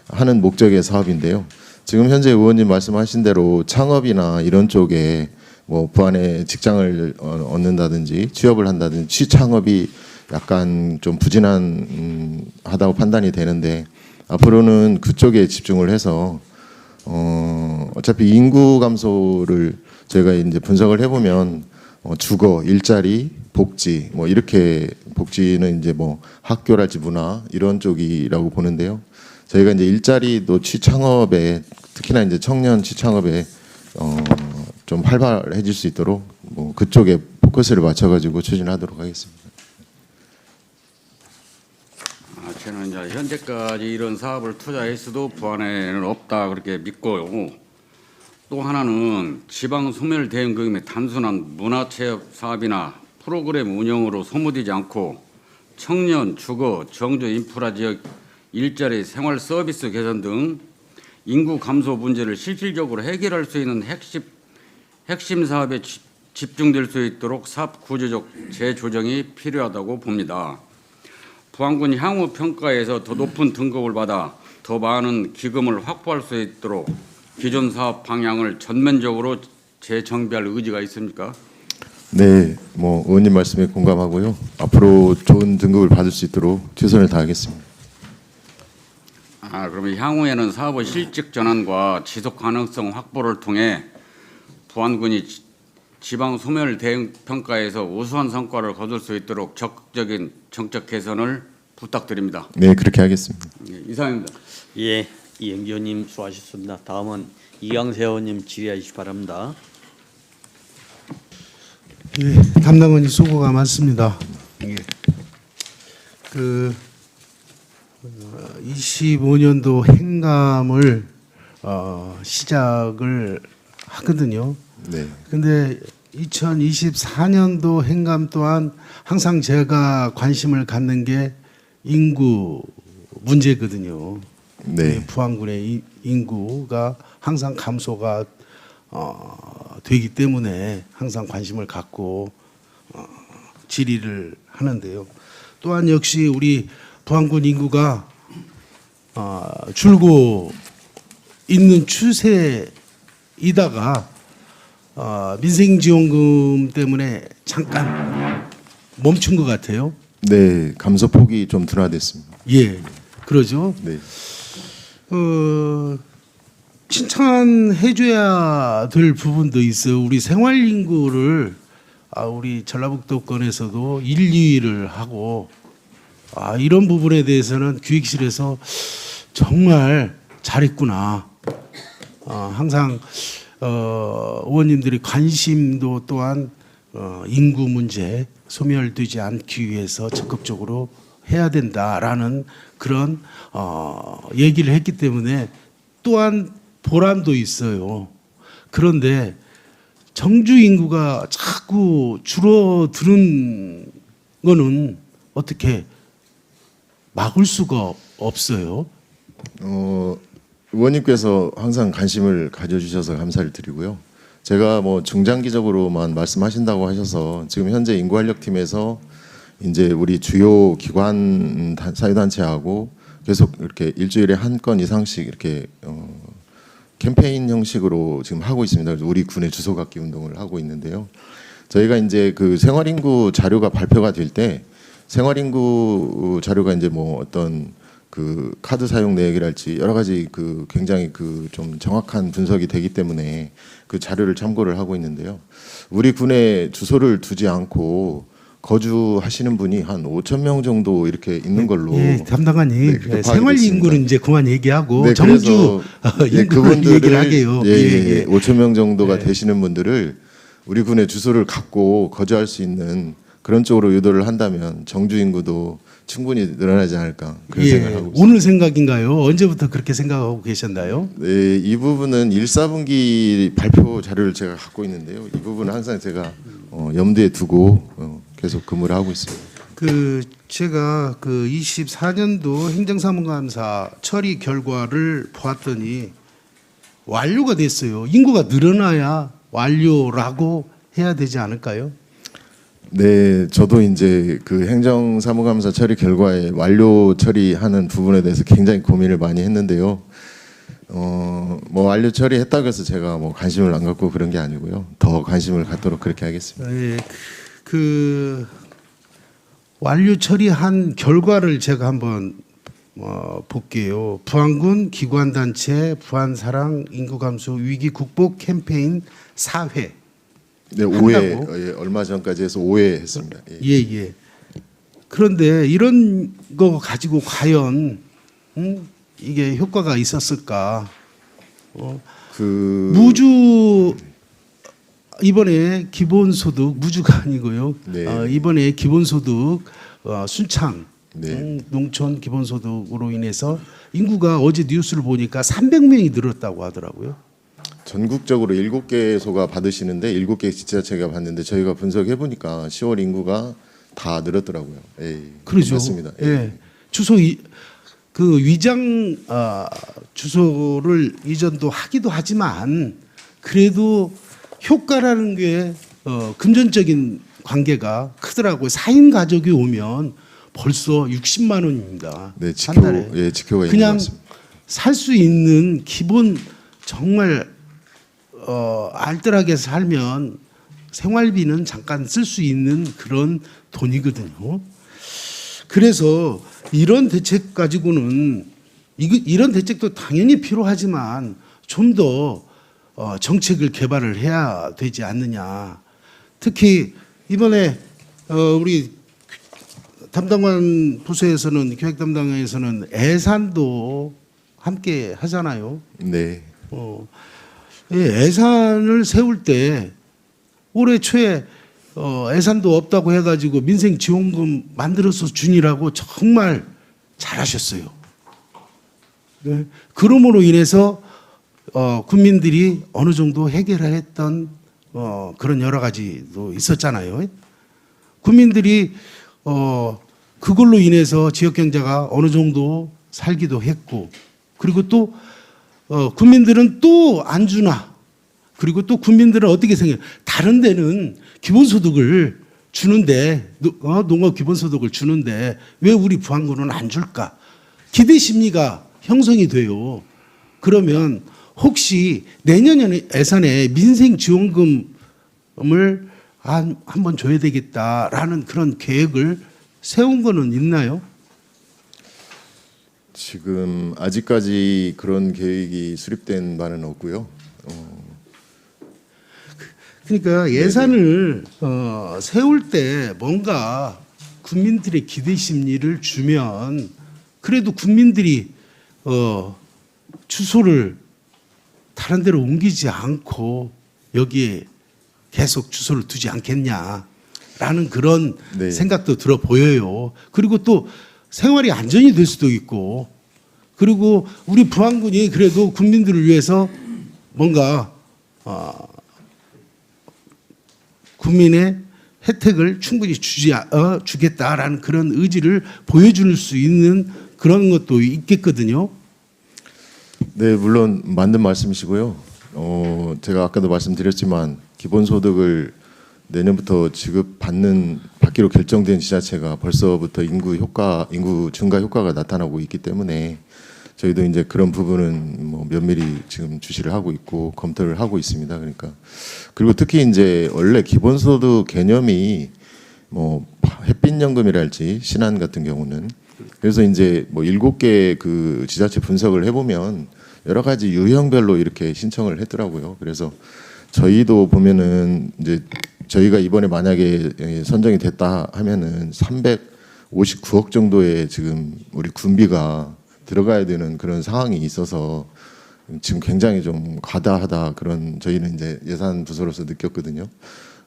Speaker 2: 하는 목적의 사업인데요. 지금 현재 의원님 말씀하신 대로 창업이나 이런 쪽에 뭐 부안에 직장을 얻는다든지 취업을 한다든지 취창업이 약간 좀 부진하다고 판단이 되는데 앞으로는 그쪽에 집중을 해서 어차피 인구 감소를 저희가 이제 분석을 해보면 주거, 일자리, 복지 뭐 이렇게 복지는 이제 뭐 학교랄지 문화 이런 쪽이라고 보는데요. 저희가 이제 일자리도 취창업에 특히나 이제 청년 취창업에 좀 활발해질 수 있도록 뭐 그쪽에 포커스를 맞춰가지고 추진하도록 하겠습니다.
Speaker 8: 저는 이제 현재까지 이런 사업을 투자했어도 부안에는 없다 그렇게 믿고요. 또 하나는 지방 소멸 대응금의 단순한 문화체육 사업이나 프로그램 운영으로 소모되지 않고 청년, 주거, 정주 인프라 지역 일자리, 생활 서비스 개선 등 인구 감소 문제를 실질적으로 해결할 수 있는 핵심 사업에 집중될 수 있도록 사업 구조적 재조정이 필요하다고 봅니다. 부안군 향후 평가에서 더 높은 등급을 받아 더 많은 기금을 확보할 수 있도록 기존 사업 방향을 전면적으로 재정비할 의지가 있습니까?
Speaker 2: 네, 뭐 의원님 말씀에 공감하고요. 앞으로 좋은 등급을 받을 수 있도록 최선을 다하겠습니다.
Speaker 8: 그러면 향후에는 사업의 실직 전환과 지속 가능성 확보를 통해 부안군이 지방 소멸 대응 평가에서 우수한 성과를 거둘 수 있도록 적극적인 정책 개선을 부탁드립니다.
Speaker 2: 네, 그렇게 하겠습니다.
Speaker 8: 이상입니다.
Speaker 1: 예, 이영기 의원님 수고하셨습니다. 다음은 이강세 의원님 질의하시기 바랍니다.
Speaker 9: 예, 담당원이 수고가 많습니다. 예. 25년도 행감을 시작을 하거든요.
Speaker 2: 네.
Speaker 9: 근데 2024년도 행감 또한 항상 제가 관심을 갖는 게 인구 문제거든요.
Speaker 2: 네.
Speaker 9: 부안군의 인구가 항상 감소가 되기 때문에 항상 관심을 갖고 질의를 하는데요. 또한 역시 우리 부안군 인구가 줄고 있는 추세이다가 민생지원금 때문에 잠깐 멈춘 것 같아요.
Speaker 2: 네, 감소폭이 좀 둔화됐습니다.
Speaker 9: 예, 그러죠.
Speaker 2: 네.
Speaker 9: 칭찬해줘야 될 부분도 있어요. 우리 생활 인구를 우리 전라북도권에서도 1, 2위를 하고 이런 부분에 대해서는 기획실에서 정말 잘했구나. 항상 의원님들이 관심도 또한 인구 문제 소멸되지 않기 위해서 적극적으로 해야 된다라는 그런 얘기를 했기 때문에 또한 보람도 있어요. 그런데 정주 인구가 자꾸 줄어드는 거는 어떻게 막을 수가 없어요.
Speaker 2: 의원님께서 항상 관심을 가져주셔서 감사를 드리고요. 제가 뭐 중장기적으로만 말씀하신다고 하셔서 지금 현재 인구활력팀에서 이제 우리 주요 기관 사회단체하고 계속 이렇게 일주일에 한 건 이상씩 이렇게 캠페인 형식으로 지금 하고 있습니다. 그래서 우리 군의 주소 갖기 운동을 하고 있는데요. 저희가 이제 그 생활인구 자료가 발표가 될 때 생활인구 자료가 이제 뭐 어떤 그 카드 사용 내역이랄지 여러 가지 그 굉장히 그 좀 정확한 분석이 되기 때문에 그 자료를 참고를 하고 있는데요. 우리 군에 주소를 두지 않고 거주하시는 분이 한 5천 명 정도 이렇게 있는 걸로.
Speaker 9: 예, 담당관님.
Speaker 2: 네, 그렇게 파악이
Speaker 9: 생활
Speaker 2: 됐습니다.
Speaker 9: 인구는 이제 그만 얘기하고
Speaker 2: 네,
Speaker 9: 정주
Speaker 2: 예,
Speaker 9: 인구 얘기를 하게요.
Speaker 2: 예, 5천 명 정도가
Speaker 9: 네.
Speaker 2: 되시는 분들을 우리 군의 주소를 갖고 거주할 수 있는 그런 쪽으로 유도를 한다면 정주 인구도 충분히 늘어나지 않을까 그런
Speaker 9: 예,
Speaker 2: 생각을 하고 있습니다.
Speaker 9: 오늘 생각인가요? 언제부터 그렇게 생각하고 계셨나요?
Speaker 2: 네, 이 부분은 1, 4분기 발표 자료를 제가 갖고 있는데요. 이 부분은 항상 제가 염두에 두고 계속 근무를 하고 있습니다.
Speaker 9: 제가 24년도 행정사무감사 처리 결과를 보았더니 완료가 됐어요. 인구가 늘어나야 완료라고 해야 되지 않을까요?
Speaker 2: 네, 저도 이제 그 행정사무감사 처리 결과에 완료 처리하는 부분에 대해서 굉장히 고민을 많이 했는데요. 뭐 완료 처리했다고 해서 제가 뭐 관심을 안 갖고 그런 게 아니고요. 더 관심을 갖도록 그렇게 하겠습니다.
Speaker 9: 예, 완료 처리한 결과를 제가 한번 볼게요. 부안군 기관단체 부안사랑 인구감소 위기 극복 캠페인 4회.
Speaker 2: 네,
Speaker 9: 한다고?
Speaker 2: 5회 얼마 전까지 해서 5회 했습니다. 예.
Speaker 9: 예. 그런데 이런 거 가지고 과연 이게 효과가 있었을까? 무주 이번에 기본소득 무주가 아니고요.
Speaker 2: 네.
Speaker 9: 이번에 기본소득 순창
Speaker 2: 네.
Speaker 9: 농촌 기본소득으로 인해서 인구가 어제 뉴스를 보니까 300명이 늘었다고 하더라고요.
Speaker 2: 전국적으로 7개소가 받으시는데 7개 지자체가 받는데 저희가 분석해 보니까 10월 인구가 다 늘었더라고요. 예,
Speaker 9: 그러죠.
Speaker 2: 맞습니다.
Speaker 9: 예. 주소 위장 주소를 이전도 하기도 하지만 그래도 효과라는 게 금전적인 관계가 크더라고요. 4인 가족이 오면 벌써 60만 원입니다.
Speaker 2: 네,
Speaker 9: 한 달에.
Speaker 2: 지표가 있는 것
Speaker 9: 그냥
Speaker 2: 같습니다.
Speaker 9: 살 수 있는 기본 정말 알뜰하게 살면 생활비는 잠깐 쓸 수 있는 그런 돈이거든요. 그래서 이런 대책 가지고는 이런 대책도 당연히 필요하지만 좀 더 정책을 개발을 해야 되지 않느냐. 특히 이번에 우리 담당관 부서에서는 교육 담당에서는 예산도 함께 하잖아요.
Speaker 2: 네.
Speaker 9: 예산을 세울 때 올해 초에 예산도 없다고 해가지고 민생지원금 만들어서 주니라고 정말 잘하셨어요. 네. 그러므로 인해서 국민들이 어느 정도 해결을 했던 그런 여러 가지도 있었잖아요. 국민들이 그걸로 인해서 지역 경제가 어느 정도 살기도 했고 그리고 또 국민들은 또 안 주나 그리고 또 국민들은 어떻게 생각해요? 다른 데는 기본소득을 주는데 농업 기본소득을 주는데 왜 우리 부안군은 안 줄까? 기대 심리가 형성이 돼요. 그러면 혹시 내년 예산에 민생지원금을 한번 줘야 되겠다라는 그런 계획을 세운 거는 있나요?
Speaker 2: 지금 아직까지 그런 계획이 수립된 바는 없고요.
Speaker 9: 그러니까 예산을 세울 때 뭔가 국민들의 기대 심리를 주면 그래도 국민들이 주소를 다른 데로 옮기지 않고 여기에 계속 주소를 두지 않겠냐라는 그런
Speaker 2: 네.
Speaker 9: 생각도 들어 보여요. 그리고 또 생활이 안전이 될 수도 있고 그리고 우리 부안군이 그래도 국민들을 위해서 뭔가 국민의 혜택을 충분히 주겠다라는 그런 의지를 보여줄 수 있는 그런 것도 있겠거든요.
Speaker 2: 네, 물론 맞는 말씀이시고요. 제가 아까도 말씀드렸지만 기본소득을 내년부터 받기로 결정된 지자체가 벌써부터 인구 증가 효과가 나타나고 있기 때문에 저희도 이제 그런 부분은 뭐 면밀히 지금 주시를 하고 있고 검토를 하고 있습니다. 그러니까 그리고 특히 이제 원래 기본소득 개념이 뭐 햇빛연금이랄지 신안 같은 경우는 그래서 이제 뭐 7개 그 지자체 분석을 해보면 여러 가지 유형별로 이렇게 신청을 했더라고요. 그래서 저희도 보면은 이제 저희가 이번에 만약에 선정이 됐다 하면은 359억 정도의 지금 우리 군비가 들어가야 되는 그런 상황이 있어서 지금 굉장히 좀 과다하다 그런 저희는 이제 예산 부서로서 느꼈거든요.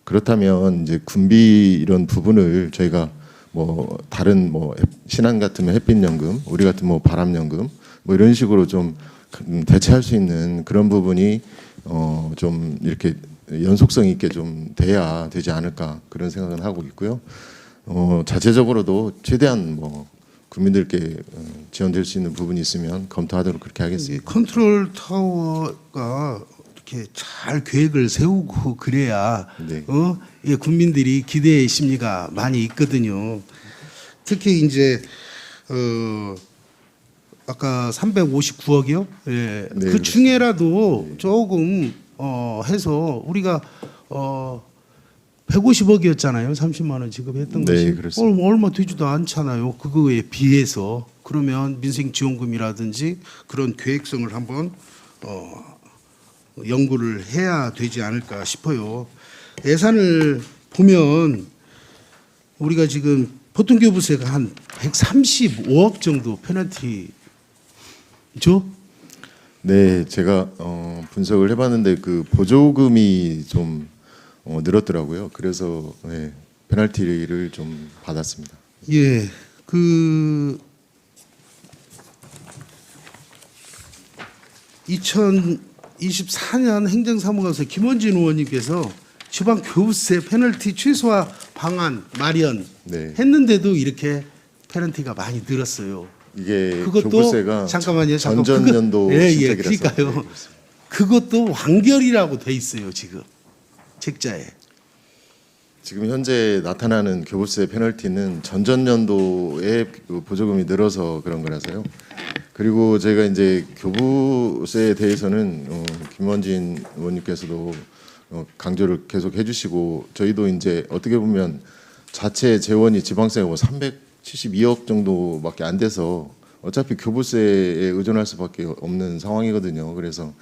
Speaker 2: 그렇다면 이제 군비 이런 부분을 저희가 뭐 다른 뭐 신한 같으면 햇빛연금, 우리 같은 뭐 바람연금 뭐 이런 식으로 좀 대체할 수 있는 그런 부분이 좀 이렇게 연속성 있게 좀 돼야 되지 않을까 그런 생각은 하고 있고요. 자체적으로도 최대한 뭐 국민들께 지원될 수 있는 부분이 있으면 검토하도록 그렇게
Speaker 9: 이
Speaker 2: 하겠습니다.
Speaker 9: 컨트롤 타워가 이렇게 잘 계획을 세우고 그래야
Speaker 2: 네.
Speaker 9: 이 국민들이 기대의 심리가 많이 있거든요. 특히 이제 아까 359억이요? 예.
Speaker 2: 네,
Speaker 9: 그 중에라도 조금 해서 우리가 150억이었잖아요. 30만 원 지급했던
Speaker 2: 네,
Speaker 9: 것이
Speaker 2: 그렇습니다.
Speaker 9: 얼마 되지도 않잖아요. 그거에 비해서 그러면 민생지원금이라든지 그런 계획성을 한번 연구를 해야 되지 않을까 싶어요. 예산을 보면 우리가 지금 보통교부세가 한 135억 정도 페널티죠?
Speaker 2: 네, 제가 분석을 해봤는데 그 보조금이 좀 늘었더라고요. 그래서 네, 페널티를 좀 받았습니다.
Speaker 9: 예, 그 2024년 행정사무관서 김원진 의원님께서 지방 교부세 페널티 최소화 방안 마련
Speaker 2: 네,
Speaker 9: 했는데도 이렇게 페널티가 많이 늘었어요.
Speaker 2: 이게
Speaker 9: 그것도
Speaker 2: 교부세가
Speaker 9: 잠깐만요. 잠깐.
Speaker 2: 전전년도
Speaker 9: 예,
Speaker 2: 신탁이라서.
Speaker 9: 그러니까요.
Speaker 2: 네, 그렇습니다.
Speaker 9: 그것도 완결이라고 돼 있어요 지금 책자에.
Speaker 2: 지금 현재 나타나는 교부세 페널티는 전전년도에 그 보조금이 늘어서 그런 거라서요. 그리고 제가 이제 교부세에 대해서는 김원진 의원님께서도 강조를 계속 해주시고 저희도 이제 어떻게 보면 자체 재원이 지방세가 뭐 372억 정도밖에 안 돼서 어차피 교부세에 의존할 수밖에 없는 상황이거든요. 그래서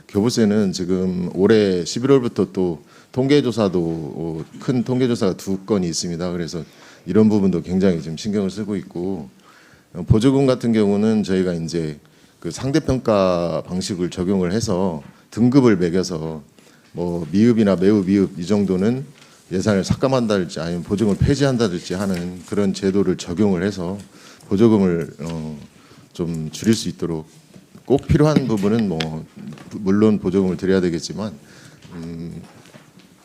Speaker 2: 교부세는 지금 올해 11월부터 또 통계조사도 큰 통계조사가 2건이 있습니다. 그래서 이런 부분도 굉장히 지금 신경을 쓰고 있고 보조금 같은 경우는 저희가 이제 그 상대평가 방식을 적용을 해서 등급을 매겨서 뭐 미흡이나 매우 미흡 이 정도는 예산을 삭감한다든지 아니면 보조금을 폐지한다든지 하는 그런 제도를 적용을 해서 보조금을 좀 줄일 수 있도록 꼭 필요한 부분은 뭐 물론 보조금을 드려야 되겠지만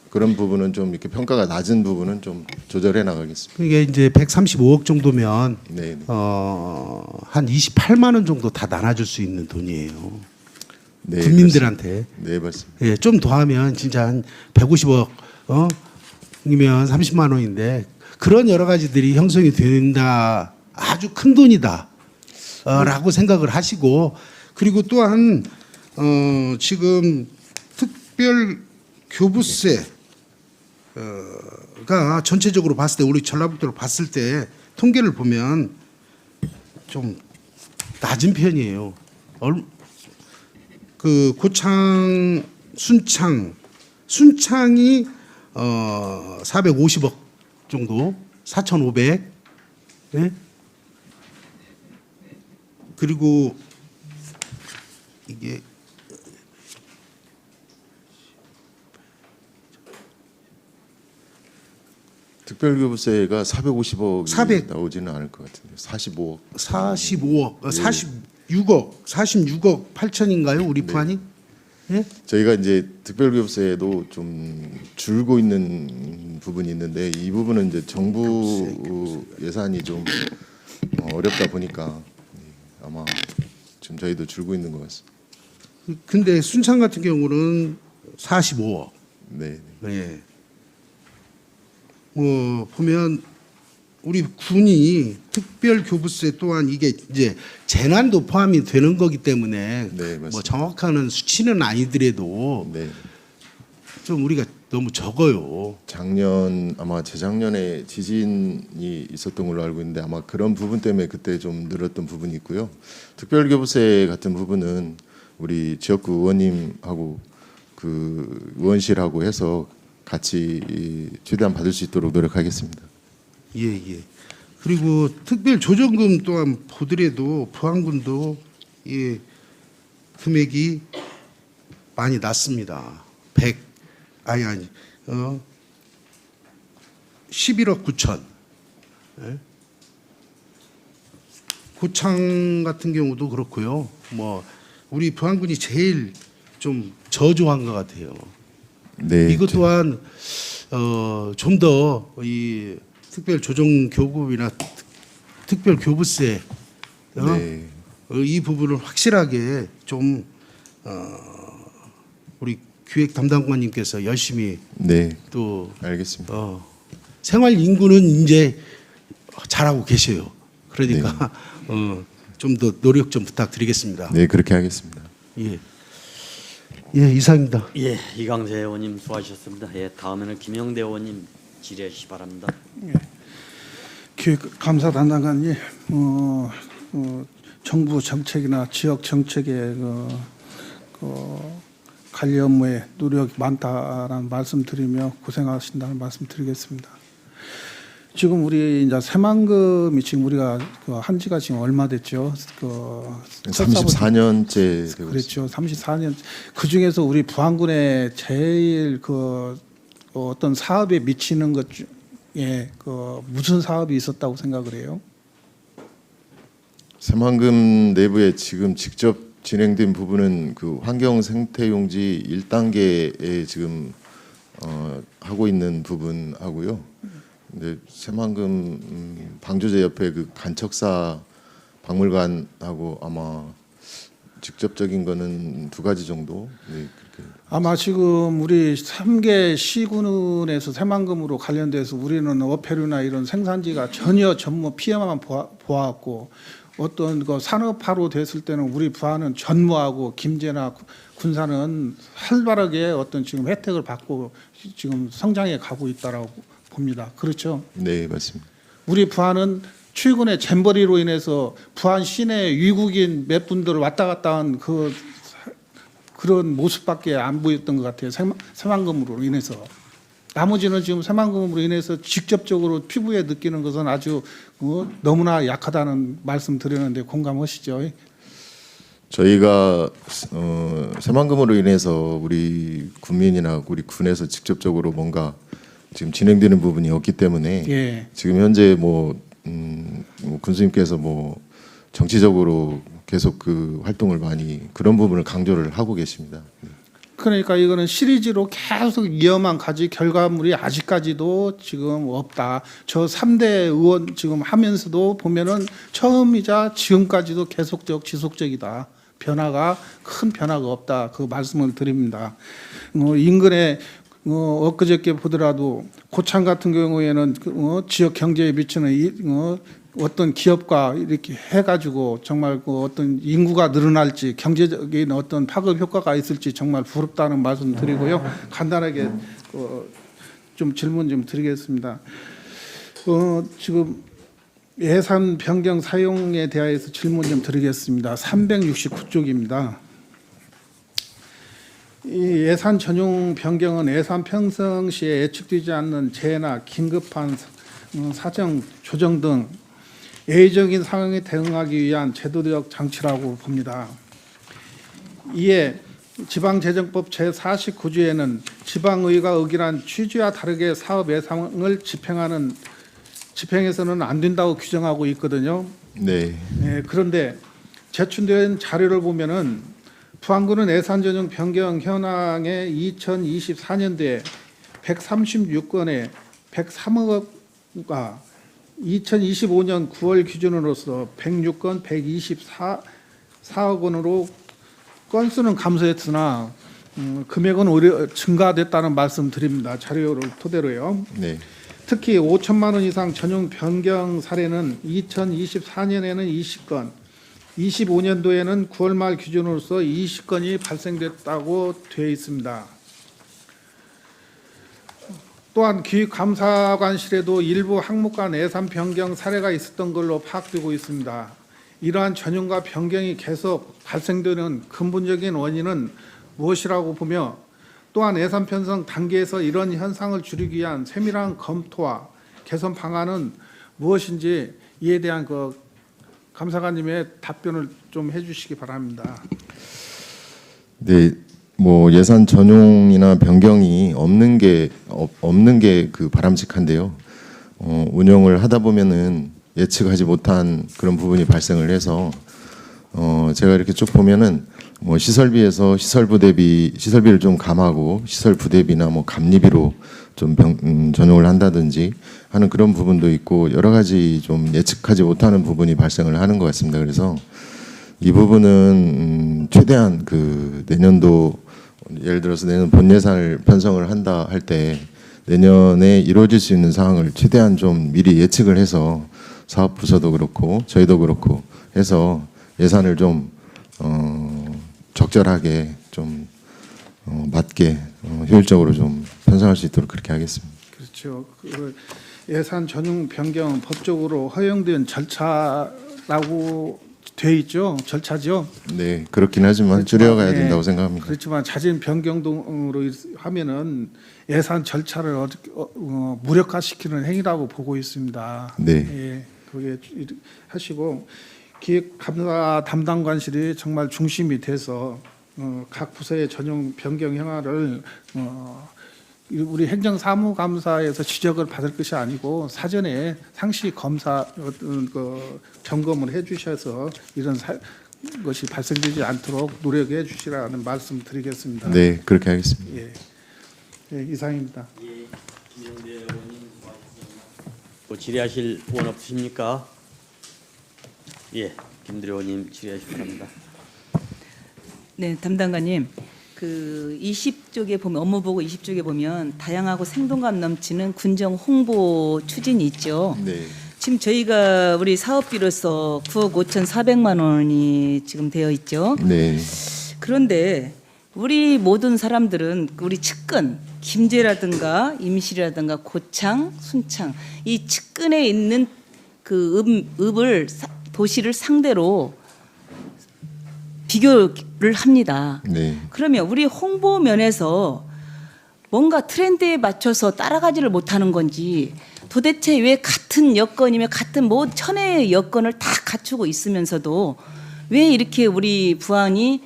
Speaker 2: 그런 부분은 좀 이렇게 평가가 낮은 부분은 좀 조절해 나가겠습니다.
Speaker 9: 이게 이제 135억 정도면
Speaker 2: 네, 네.
Speaker 9: 한 28만 원 정도 다 나눠줄 수 있는 돈이에요.
Speaker 2: 네,
Speaker 9: 국민들한테.
Speaker 2: 네, 맞습니다.
Speaker 9: 예, 좀 더하면 진짜 한 150억 이면 30만 원인데 그런 여러 가지들이 형성이 된다. 아주 큰 돈이다. 라고 생각을 하시고 그리고 또한 지금 특별 교부세 가 전체적으로 봤을 때 우리 전라북도를 봤을 때 통계를 보면 좀 낮은 편이에요. 그 고창, 순창이 450억 정도, 4,500. 예? 그리고 이게
Speaker 2: 특별교부세가 450억이
Speaker 9: 400.
Speaker 2: 나오지는 않을 것 같은데 45억.
Speaker 9: 46억, 46억 8천인가요? 우리 부안이? 예?
Speaker 2: 저희가 이제 특별교부세도 좀 줄고 있는 부분이 있는데 이 부분은 이제 정부 예산이 좀 어렵다 보니까 아마 지금 저희도 줄고 있는 것 같습니다.
Speaker 9: 근데 순창 같은 경우는 45억.
Speaker 2: 네.
Speaker 9: 예. 보면 우리 군이 특별 교부세 또한 이게 이제 재난도 포함이 되는 거기 때문에
Speaker 2: 네, 맞습니다.
Speaker 9: 뭐 정확한 수치는 아니더라도
Speaker 2: 네.
Speaker 9: 좀 우리가 너무 적어요.
Speaker 2: 작년 아마 재작년에 지진이 있었던 걸로 알고 있는데 아마 그런 부분 때문에 그때 좀 늘었던 부분이 있고요. 특별교부세 같은 부분은 우리 지역구 의원님하고 그 의원실하고 해서 같이 최대한 받을 수 있도록 노력하겠습니다.
Speaker 9: 예, 예. 그리고 특별 조정금 또한 보더라도 부안군도 예, 금액이 많이 낮습니다. 11억 9천. 예? 고창 같은 경우도 그렇고요. 뭐 우리 부안군이 제일 좀 저조한 것 같아요.
Speaker 2: 네.
Speaker 9: 이것 또한 좀 더 이 특별 조정 교급이나 특별 교부세
Speaker 2: 네.
Speaker 9: 이 부분을 확실하게 좀 우리 기획 담당관님께서 열심히
Speaker 2: 네.
Speaker 9: 또
Speaker 2: 알겠습니다.
Speaker 9: 생활 인구는 이제 잘하고 계셔요. 그러니까 좀 더 노력 좀 부탁드리겠습니다.
Speaker 2: 네, 그렇게 하겠습니다.
Speaker 9: 예, 예 이상입니다.
Speaker 1: 예, 이강재 의원님 수고하셨습니다. 예, 다음에는 김영대 의원님 질의해 주시 바랍니다.
Speaker 10: 기획감사 담당관님, 정부 정책이나 지역 정책의 관리 업무에 노력이 많다라는 말씀드리며 고생하신다는 말씀드리겠습니다. 지금 우리 이제 새만금이 지금 우리가 한 지가 지금 얼마 됐죠?
Speaker 2: 34년째 되고
Speaker 10: 그렇죠. 34년. 그 중에서 우리 부안군에 제일 어떤 사업에 미치는 것 중에 무슨 사업이 있었다고 생각을 해요?
Speaker 2: 새만금 내부에 지금 직접 진행된 부분은 그 환경 생태용지 1단계에 지금 하고 있는 부분하고요. 근데 새만금 방조제 옆에 그 간척사 박물관하고 아마 직접적인 거는 2가지 정도. 네, 그렇게.
Speaker 10: 아마 지금 우리 3개 시군에서 새만금으로 관련돼서 우리는 어패류나 이런 생산지가 전혀 전무 피해만 보았고 어떤 그 산업화로 됐을 때는 우리 부안은 전무하고 김제나 군산은 활발하게 어떤 지금 혜택을 받고 지금 성장해 가고 있다라고 봅니다. 그렇죠?
Speaker 2: 네, 맞습니다.
Speaker 10: 우리 부안은 최근에 잼버리로 인해서 부안 시내 외국인 몇 분들 왔다 갔다 한 그런 모습밖에 안 보였던 것 같아요. 새만금으로 인해서. 나머지는 지금 새만금으로 인해서 직접적으로 피부에 느끼는 것은 아주 너무나 약하다는 말씀 드리는데 공감하시죠?
Speaker 2: 저희가 새만금으로 인해서 우리 군민이나 우리 군에서 직접적으로 뭔가 지금 진행되는 부분이 없기 때문에
Speaker 10: 예.
Speaker 2: 지금 현재 뭐 군수님께서 뭐 정치적으로 계속 그 활동을 많이 그런 부분을 강조를 하고 계십니다.
Speaker 10: 그러니까 이거는 시리즈로 계속 이어만 가지 결과물이 아직까지도 지금 없다. 저 3대 의원 지금 하면서도 보면은 처음이자 지금까지도 계속적 지속적이다. 큰 변화가 없다. 그 말씀을 드립니다. 인근에 엊그저께 보더라도 고창 같은 경우에는 지역 경제에 미치는 어떤 기업과 이렇게 해가지고 정말 어떤 인구가 늘어날지 경제적인 어떤 파급 효과가 있을지 정말 부럽다는 말씀 드리고요. 간단하게 좀 질문 좀 드리겠습니다. 지금 예산 변경 사용에 대해서 질문 좀 드리겠습니다. 369쪽입니다. 이 예산 전용 변경은 예산 편성 시에 예측되지 않는 재해나 긴급한 사정 조정 등 예외적인 상황에 대응하기 위한 제도적 장치라고 봅니다. 이에 지방재정법 제49조에는 지방의회가 의결한 취지와 다르게 사업 예산을 집행해서는 안 된다고 규정하고 있거든요.
Speaker 2: 네.
Speaker 10: 그런데 제출된 자료를 보면은 부안군은 예산 전용 변경 현황에 2024년도에 136건에 103억과 2025년 9월 기준으로서 106건 124억 원으로 건수는 감소했으나 금액은 오히려 증가됐다는 말씀 드립니다. 자료를 토대로요.
Speaker 2: 네.
Speaker 10: 특히 5천만 원 이상 전용 변경 사례는 2024년에는 20건, 25년도에는 9월 말 기준으로서 20건이 발생됐다고 되어 있습니다. 또한 기획감사관실에도 일부 항목 간 예산 변경 사례가 있었던 걸로 파악되고 있습니다. 이러한 전용과 변경이 계속 발생되는 근본적인 원인은 무엇이라고 보며 또한 예산 편성 단계에서 이런 현상을 줄이기 위한 세밀한 검토와 개선 방안은 무엇인지 이에 대한 감사관님의 답변을 좀 해주시기 바랍니다.
Speaker 2: 네, 뭐 예산 전용이나 변경이 없는 게 그 바람직한데요. 운영을 하다 보면은 예측하지 못한 그런 부분이 발생을 해서 제가 이렇게 쭉 보면은 뭐 시설비에서 시설비를 좀 감하고 시설 부대비나 뭐 감리비로 좀 전용을 한다든지 하는 그런 부분도 있고 여러 가지 좀 예측하지 못하는 부분이 발생을 하는 것 같습니다. 그래서 이 부분은 최대한 그 내년도 예를 들어서 내년 본 예산을 편성을 한다 할 때 내년에 이루어질 수 있는 상황을 최대한 좀 미리 예측을 해서 사업부서도 그렇고 저희도 그렇고 해서 예산을 좀 적절하게 좀 맞게 효율적으로 좀 편성할 수 있도록 그렇게 하겠습니다.
Speaker 10: 그렇죠. 그 예산 전용 변경 법적으로 허용된 절차라고 돼 있죠. 절차죠.
Speaker 2: 네, 그렇긴 하지만 줄여가야 된다고 생각합니다.
Speaker 10: 그렇지만 자진 변경으로 하면은 예산 절차를 무력화시키는 행위라고 보고 있습니다.
Speaker 2: 네.
Speaker 10: 예, 그게 하시고 기획 감사 담당관실이 정말 중심이 돼서 각 부서의 전용 변경 행화를 우리 행정사무감사에서 지적을 받을 것이 아니고 사전에 상시 검사 점검을 해주셔서 이런 것이 발생되지 않도록 노력해 주시라는 말씀 드리겠습니다.
Speaker 2: 네, 그렇게 하겠습니다.
Speaker 10: 예, 예 이상입니다.
Speaker 1: 김영대 의원님 또 질의하실 의원 없으십니까? 예, 김두려 의원님 질의하시기 바랍니다.
Speaker 6: 네, 담당관님. 그 20쪽에 보면 업무보고 20쪽에 보면 다양하고 생동감 넘치는 군정 홍보 추진이 있죠.
Speaker 2: 네.
Speaker 6: 지금 저희가 우리 사업비로서 9억 5,400만 원이 지금 되어 있죠.
Speaker 2: 네.
Speaker 6: 그런데 우리 모든 사람들은 우리 측근 김제라든가 임실이라든가 고창, 순창 이 측근에 있는 그 도시를 상대로 비교를 합니다.
Speaker 2: 네.
Speaker 6: 그러면 우리 홍보 면에서 뭔가 트렌드에 맞춰서 따라가지를 못하는 건지 도대체 왜 같은 여건이면 같은 뭐 천혜의 여건을 다 갖추고 있으면서도 왜 이렇게 우리 부안이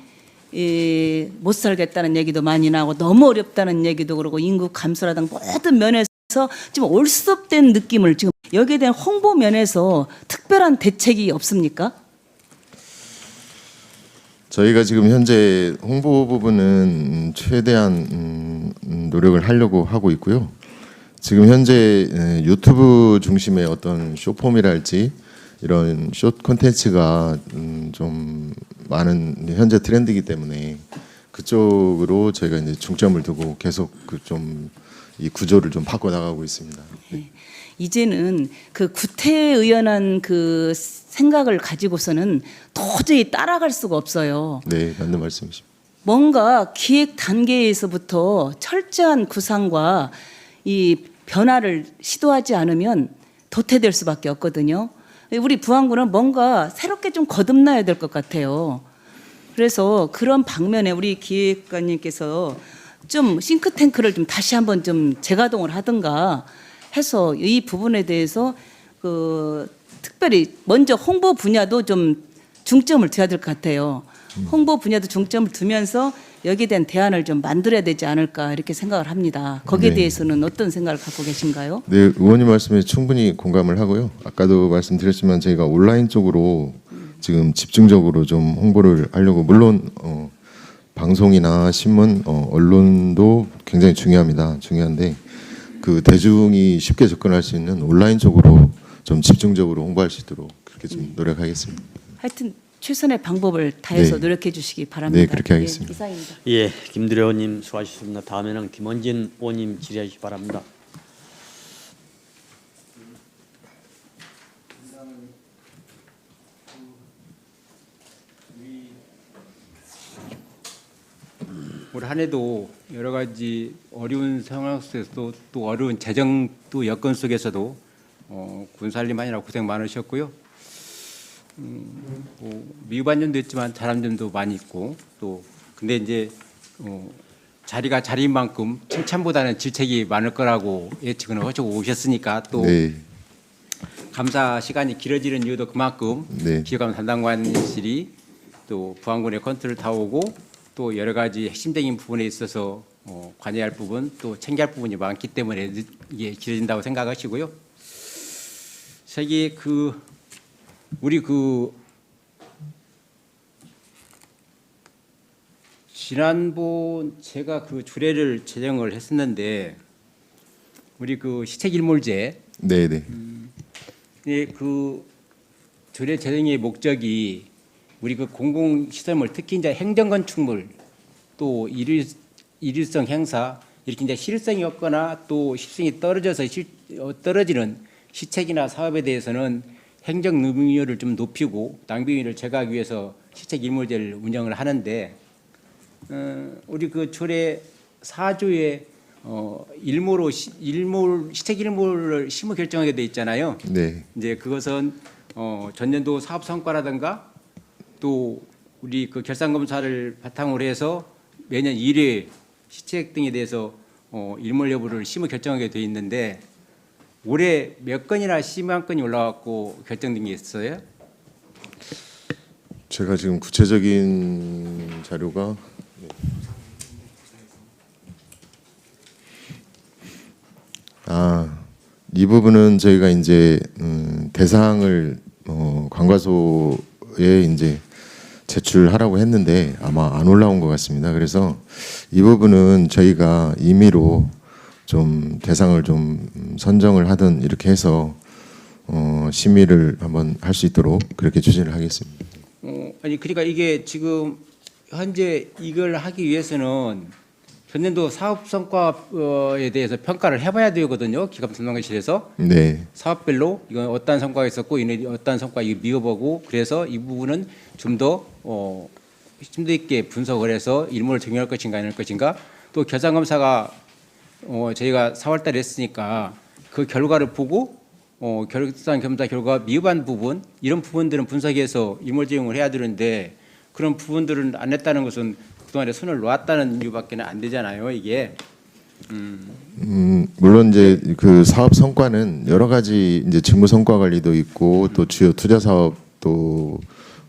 Speaker 6: 못 살겠다는 얘기도 많이 나오고 너무 어렵다는 얘기도 그러고 인구 감소라든가 모든 면에서 지금 올스톱된 느낌을 지금 여기에 대한 홍보 면에서 특별한 대책이 없습니까?
Speaker 2: 저희가 지금 현재 홍보 부분은 최대한 노력을 하려고 하고 있고요. 지금 현재 유튜브 중심의 어떤 쇼폼이랄지 이런 숏 콘텐츠가 좀 많은 현재 트렌드이기 때문에 그쪽으로 저희가 이제 중점을 두고 계속 그 좀 이 구조를 좀 바꿔 나가고 있습니다.
Speaker 6: 네. 이제는 그 구태의연한 그 생각을 가지고서는 도저히 따라갈 수가 없어요.
Speaker 2: 네, 맞는 말씀이십니다.
Speaker 6: 뭔가 기획 단계에서부터 철저한 구상과 이 변화를 시도하지 않으면 도태될 수밖에 없거든요. 우리 부안군은 뭔가 새롭게 좀 거듭나야 될 것 같아요. 그래서 그런 방면에 우리 기획관님께서 좀 싱크탱크를 좀 다시 한번 좀 재가동을 하든가 해서 이 부분에 대해서 그 특별히 먼저 홍보 분야도 좀 중점을 둬야 될 것 같아요. 홍보 분야도 중점을 두면서 여기에 대한 대안을 좀 만들어야 되지 않을까 이렇게 생각을 합니다. 거기에
Speaker 2: 네.
Speaker 6: 대해서는 어떤 생각을 갖고 계신가요?
Speaker 2: 네, 의원님 말씀에 충분히 공감을 하고요. 아까도 말씀드렸지만 저희가 온라인 쪽으로 지금 집중적으로 좀 홍보를 하려고 물론 방송이나 신문, 언론도 굉장히 중요한데 그 대중이 쉽게 접근할 수 있는 온라인 쪽으로 좀 집중적으로 홍보할 수 있도록 그렇게 좀 노력하겠습니다.
Speaker 6: 하여튼 최선의 방법을 다해서
Speaker 2: 네.
Speaker 6: 노력해 주시기 바랍니다.
Speaker 2: 네, 그렇게 하겠습니다.
Speaker 6: 예, 이상입니다.
Speaker 1: 예, 김두려 의원님 수고하셨습니다. 다음에는 김원진 의원님 질의하시기 바랍니다.
Speaker 3: 올 한 해도 여러 가지 어려운 상황 속에서도 또 어려운 재정 또 여건 속에서도 군살림하느라 고생 많으셨고요. 뭐 미흡한 점도 있지만 잘한 점도 많이 있고 또 근데 이제 자리가 자리인 만큼 칭찬보다는 질책이 많을 거라고 예측은 하시고 오셨으니까 또
Speaker 2: 네,
Speaker 3: 감사 시간이 길어지는 이유도 그만큼
Speaker 2: 네.
Speaker 3: 기획감 담당관실이 또 부안군의 컨트롤을 다 오고 또 여러 가지 핵심적인 부분에 있어서 관여할 부분 또 챙겨할 부분이 많기 때문에 이게 길어진다고 생각하시고요. 저기 우리 지난번 제가 주례를 제정을 했었는데 우리 시책일몰제
Speaker 2: 네네.
Speaker 3: 주례 제정의 목적이 우리 공공시설물 특히 이제 행정건축물 또 일일성 행사 이렇게 이제 실성이 없거나 또 실성이 떨어지는 시책이나 사업에 대해서는 행정 능률을 좀 높이고 낭비율을 제거하기 위해서 시책일몰제를 운영을 하는데 우리 조례 4조에 시책일몰을 심의 결정하게 돼 있잖아요.
Speaker 2: 네.
Speaker 3: 이제 그것은 전년도 사업 성과라든가 또 우리 결산검사를 바탕으로 해서 매년 1회 시책 등에 대해서 일몰 여부를 심의 결정하게 돼 있는데 올해 몇 건이나 심의 건이 올라왔고 결정된 게 있어요?
Speaker 2: 제가 지금 구체적인 자료가 이 부분은 저희가 이제 대상을 관과소에 이제 제출하라고 했는데 아마 안 올라온 것 같습니다. 그래서 이 부분은 저희가 임의로 좀 대상을 좀 선정을 하든 이렇게 해서 심의를 한번 할 수 있도록 그렇게 추진을 하겠습니다.
Speaker 3: 아니 그러니까 이게 지금 현재 이걸 하기 위해서는 전년도 사업 성과에 대해서 평가를 해봐야 되거든요. 기감담당실에서
Speaker 2: 네.
Speaker 3: 사업별로 이건 어떤 성과가 있었고 이는 어떤 성과 이거 미어보고 그래서 이 부분은 좀 더 심도 있게 분석을 해서 일몰을 적용할 것인가 아닐 것인가 또 결산검사가 저희가 4월달에 했으니까 그 결과를 보고 결산검사 결과 미흡한 부분 이런 부분들은 분석해서 일몰 적용을 해야 되는데 그런 부분들은 안 했다는 것은 그동안에 손을 놓았다는 이유밖에 안 되잖아요, 이게.
Speaker 2: 물론 이제 그 사업 성과는 여러 가지 이제 직무 성과 관리도 있고 또 주요 투자 사업도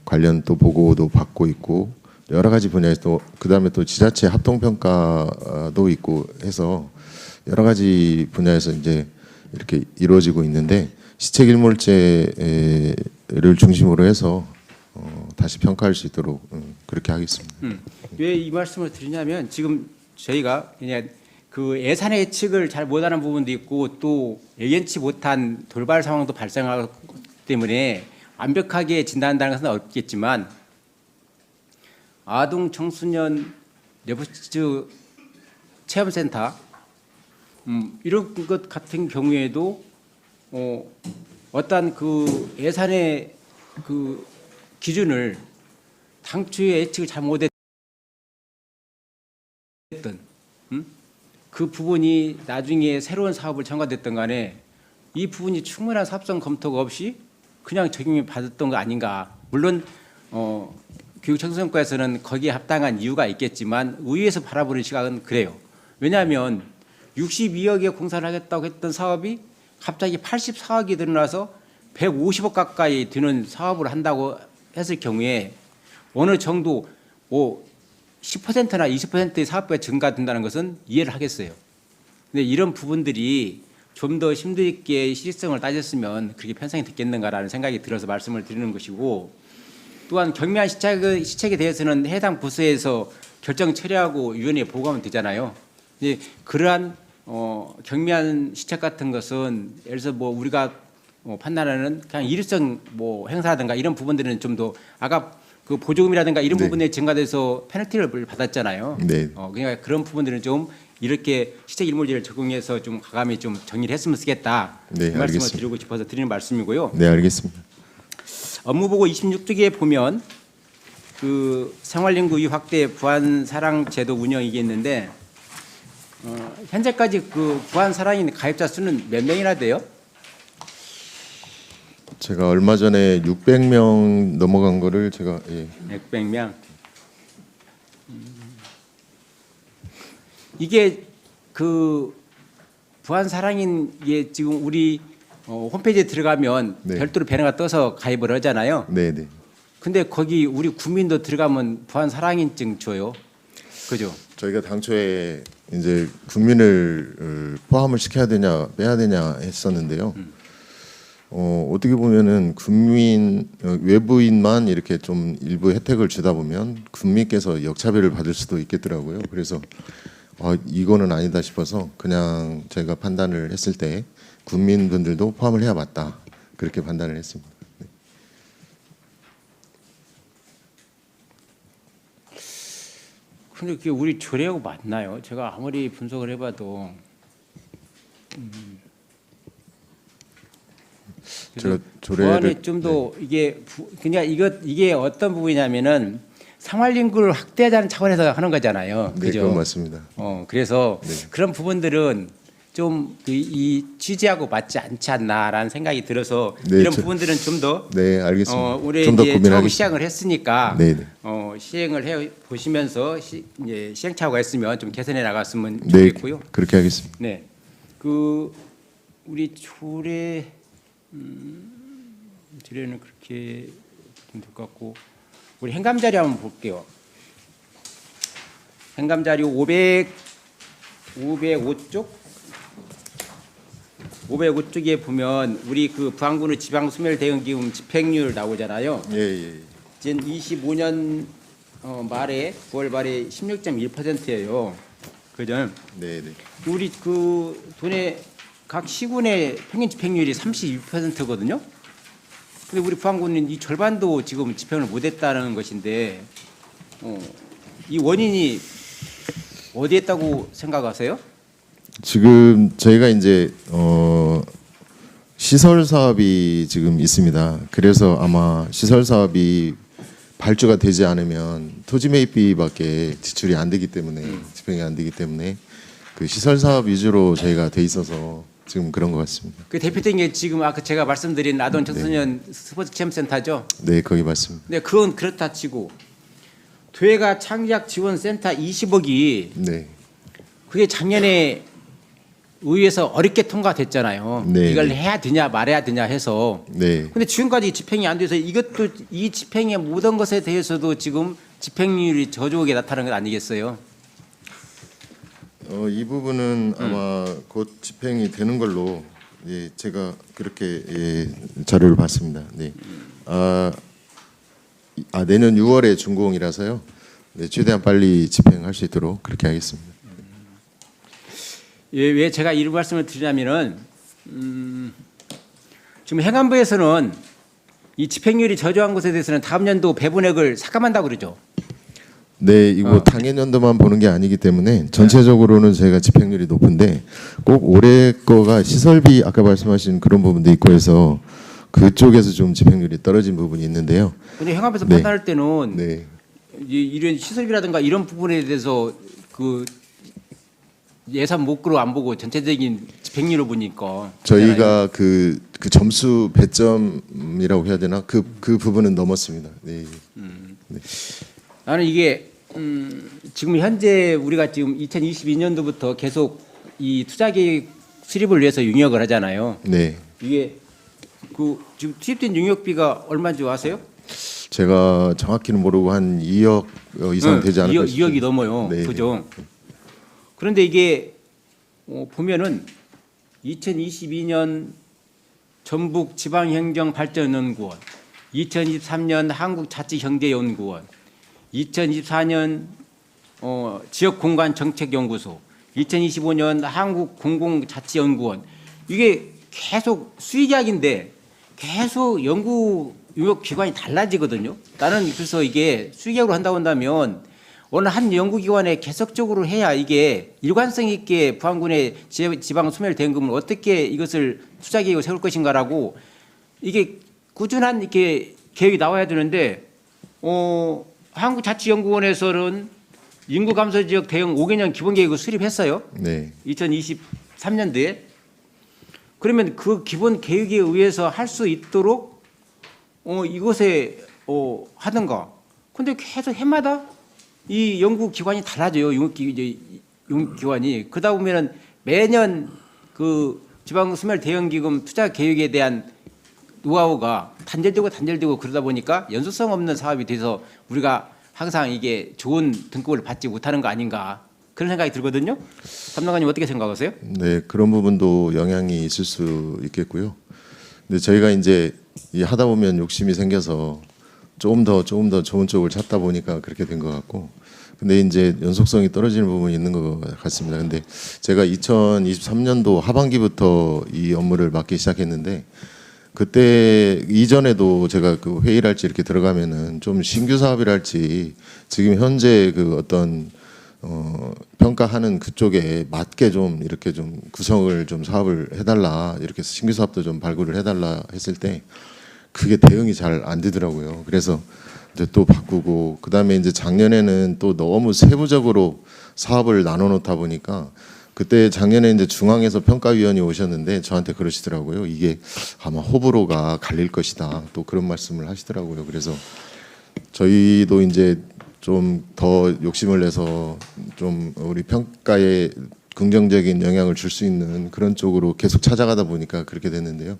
Speaker 2: 관련 또 보고도 받고 있고 여러 가지 분야에서 또 그다음에 또 지자체 합동 평가도 있고 해서 여러 가지 분야에서 이제 이렇게 이루어지고 있는데 시책일몰제를 중심으로 해서 다시 평가할 수 있도록 그렇게 하겠습니다.
Speaker 3: 왜 이 말씀을 드리냐면 지금 저희가 그냥 예산의 예측을 잘 못하는 부분도 있고 또 예견치 못한 돌발 상황도 발생하기 때문에 완벽하게 진단한다는 것은 어렵겠지만 아동 청소년 레버리지 체험센터 이런 것 같은 경우에도 어떤 예산의 기준을 당초에 예측을 잘 못했던 그 부분이 나중에 새로운 사업을 첨가됐던 간에 이 부분이 충분한 사업성 검토가 없이 그냥 적용이 받았던 거 아닌가. 물론 교육청소년과에서는 거기에 합당한 이유가 있겠지만 의회에서 바라보는 시각은 그래요. 왜냐하면 62억에 공사를 하겠다고 했던 사업이 갑자기 84억이 드러나서 150억 가까이 드는 사업을 한다고 했을 경우에 어느 정도 10%나 20%의 사업비가 증가된다는 것은 이해를 하겠어요. 근데 이런 부분들이 좀 더 심도 있게 실질성을 따졌으면 그렇게 편성이 됐겠는가라는 생각이 들어서 말씀을 드리는 것이고 또한 경미한 시책에 대해서는 해당 부서에서 결정 처리하고 위원회에 보고하면 되잖아요. 이제 그러한 경미한 시책 같은 것은 예를 들어서 우리가 판단하는 그냥 일일성 행사라든가 이런 부분들은 좀 더 아까 보조금이라든가 이런
Speaker 2: 네.
Speaker 3: 부분에 증가돼서 페널티를 받았잖아요.
Speaker 2: 네.
Speaker 3: 그러니까 그런 부분들은 좀 이렇게 시책일몰제를 적용해서 좀 과감히 좀 정리를 했으면 쓰겠다.
Speaker 2: 네,
Speaker 3: 그 말씀을
Speaker 2: 알겠습니다.
Speaker 3: 드리고 싶어서 드리는 말씀이고요.
Speaker 2: 네, 알겠습니다.
Speaker 3: 업무보고 26쪽에 보면 생활연구 유 확대 부안사랑 제도 운영이 있는데 현재까지 부안사랑인 가입자 수는 몇 명이나 돼요?
Speaker 2: 제가 얼마 전에 600명 넘어간 거를 제가
Speaker 3: 600명. 이게 부안사랑인 게 지금 우리 홈페이지에 들어가면
Speaker 2: 네.
Speaker 3: 별도로 배너가 떠서 가입을 하잖아요.
Speaker 2: 네, 네.
Speaker 3: 근데 거기 우리 국민도 들어가면 부안사랑인증 줘요. 그죠?
Speaker 2: 저희가 당초에 이제 국민을 포함을 시켜야 되냐 빼야 되냐 했었는데요. 어떻게 보면은 국민 외부인만 이렇게 좀 일부 혜택을 주다 보면 국민께서 역차별을 받을 수도 있겠더라고요. 그래서 이거는 아니다 싶어서 그냥 저희가 판단을 했을 때 국민분들도 포함을 해야 맞다 그렇게 판단을 했습니다. 네.
Speaker 3: 근데 그게 우리 조례하고 맞나요? 제가 아무리 분석을 해봐도
Speaker 2: 제가
Speaker 3: 보안에 좀 더 이게 그냥 이게 어떤 부분이냐면은 생활인구를 확대하자는 차원에서 하는 거잖아요.
Speaker 2: 네,
Speaker 3: 그죠?
Speaker 2: 그건 맞습니다.
Speaker 3: 그래서
Speaker 2: 네.
Speaker 3: 그런 부분들은 좀 이 취지하고 맞지 않지 않나라는 생각이 들어서
Speaker 2: 네,
Speaker 3: 이런 부분들은 좀 더
Speaker 2: 네, 알겠습니다.
Speaker 3: 올해
Speaker 2: 좀 더
Speaker 3: 이제 처음
Speaker 2: 고민하겠습니다.
Speaker 3: 시작을 했으니까
Speaker 2: 네, 네.
Speaker 3: 시행을 해 보시면서 이제 시행착오가 있으면 좀 개선해 나갔으면
Speaker 2: 네,
Speaker 3: 좋겠고요.
Speaker 2: 그렇게 하겠습니다.
Speaker 3: 네, 그 우리 조례 조례는 그렇게 좀 될 것 같고 우리 행감 자료 한번 볼게요. 행감 자료 505쪽 505쪽에 보면 우리 그 부안군의 지방 소멸 대응 기금 집행률 나오잖아요.
Speaker 2: 예.
Speaker 3: 지금 25년 말에 9월 말에 16.1%예요. 그죠?
Speaker 2: 네.
Speaker 3: 우리 그 돈의 각 시군의 평균 집행률이 32%거든요. 근데 우리 부안군은 이 절반도 지금 집행을 못했다는 것인데 이 원인이 어디에 있다고 생각하세요?
Speaker 2: 지금 저희가 이제 시설 사업이 지금 있습니다. 그래서 아마 시설 사업이 발주가 되지 않으면 토지 매입비밖에 지출이 안 되기 때문에 집행이 안 되기 때문에 그 시설 사업 위주로 저희가 돼 있어서 지금 그런 것 같습니다.
Speaker 3: 그 대표적인 게 지금 아까 제가 말씀드린 아동 청소년 스포츠 체험센터죠.
Speaker 2: 네, 거기 맞습니다.
Speaker 3: 네, 그건 그렇다 치고 도예가 창작 지원 센터 20억이
Speaker 2: 네,
Speaker 3: 그게 작년에 의회에서 어렵게 통과됐잖아요.
Speaker 2: 네,
Speaker 3: 이걸
Speaker 2: 네.
Speaker 3: 해야 되냐 말아야 되냐 해서.
Speaker 2: 네,
Speaker 3: 근데 지금까지 집행이 안 돼서 이것도 이 집행의 모든 것에 대해서도 지금 집행률이 저조하게 나타나는 것 아니겠어요?
Speaker 2: 이 부분은 아마 곧 집행이 되는 걸로 제가 그렇게 자료를 봤습니다. 네, 내년 6월에 준공이라서요. 네, 최대한 빨리 집행할 수 있도록 그렇게 하겠습니다.
Speaker 3: 왜 제가 이런 말씀을 드리냐면은 지금 행안부에서는 이 집행률이 저조한 것에 대해서는 다음 연도 배분액을 삭감한다고 그러죠.
Speaker 2: 네, 이거 당해년도만 보는 게 아니기 때문에 전체적으로는 저희가 집행률이 높은데 꼭 올해 거가 시설비 아까 말씀하신 그런 부분도 있고 해서 그쪽에서 좀 집행률이 떨어진 부분이 있는데요.
Speaker 3: 근데 행안부에서
Speaker 2: 네.
Speaker 3: 판단할 때는
Speaker 2: 네,
Speaker 3: 이런 시설비라든가 이런 부분에 대해서 그 예산 목표로 안 보고 전체적인 집행률을 보니까
Speaker 2: 저희가 그 점수 배점이라고 해야 되나 그 부분은 넘었습니다. 네.
Speaker 3: 나는 이게 지금 현재 우리가 지금 2022년도부터 계속 이 투자 계획 수립을 위해서 용역을 하잖아요.
Speaker 2: 네.
Speaker 3: 이게 그 지금 투입된 용역비가 얼마인지 아세요?
Speaker 2: 제가 정확히는 모르고 한 2억 이상 되지 않을까 싶습니다.
Speaker 3: 2억이 넘어요.
Speaker 2: 네,
Speaker 3: 그죠? 그런데 이게 보면은 2022년 전북 지방행정발전연구원, 2023년 한국자치경제연구원, 2024년 지역공간정책연구소, 2025년 한국공공자치연구원 이게 계속 수의계약인데 계속 연구 용역 기관이 달라지거든요. 나는 그래서 이게 수의계약으로 한다고 한다면 어느 한 연구기관에 계속적으로 해야 이게 일관성 있게 부안군의 지방 소멸 대응금을 어떻게 이것을 투자 계획을 세울 것인가라고 이게 꾸준한 이렇게 계획이 나와야 되는데 한국자치연구원에서는 인구 감소 지역 대응 5개년 기본 계획을 수립했어요.
Speaker 2: 네.
Speaker 3: 2023년도에. 그러면 그 기본 계획에 의해서 할 수 있도록 이것에 하든가. 근데 계속 해마다 이 연구 기관이 달라져요. 용역 기관이. 그러다 보면은 매년 그 지방 소멸 대응 기금 투자 계획에 대한 노하우가 단절되고 그러다 보니까 연속성 없는 사업이 돼서 우리가 항상 이게 좋은 등급을 받지 못하는 거 아닌가 그런 생각이 들거든요. 담당관님 어떻게 생각하세요?
Speaker 2: 네, 그런 부분도 영향이 있을 수 있겠고요. 근데 저희가 이제 이 하다 보면 욕심이 생겨서 조금 더 좋은 쪽을 찾다 보니까 그렇게 된 것 같고, 근데 이제 연속성이 떨어지는 부분이 있는 것 같습니다. 근데 제가 2023년도 하반기부터 이 업무를 맡기 시작했는데, 그때 이전에도 제가 그 회의를 할지 이렇게 들어가면은 좀 신규 사업이랄지 지금 현재 그 어떤 평가하는 그쪽에 맞게 좀 이렇게 좀 구성을 좀 사업을 해달라, 이렇게 신규 사업도 좀 발굴을 해달라 했을 때 그게 대응이 잘 안 되더라고요. 그래서 이제 또 바꾸고, 그다음에 이제 작년에는 또 너무 세부적으로 사업을 나눠 놓다 보니까, 그때 작년에 이제 중앙에서 평가위원이 오셨는데 저한테 그러시더라고요. 이게 아마 호불호가 갈릴 것이다, 또 그런 말씀을 하시더라고요. 그래서 저희도 이제 좀 더 욕심을 내서 좀 우리 평가에 긍정적인 영향을 줄 수 있는 그런 쪽으로 계속 찾아가다 보니까 그렇게 됐는데요.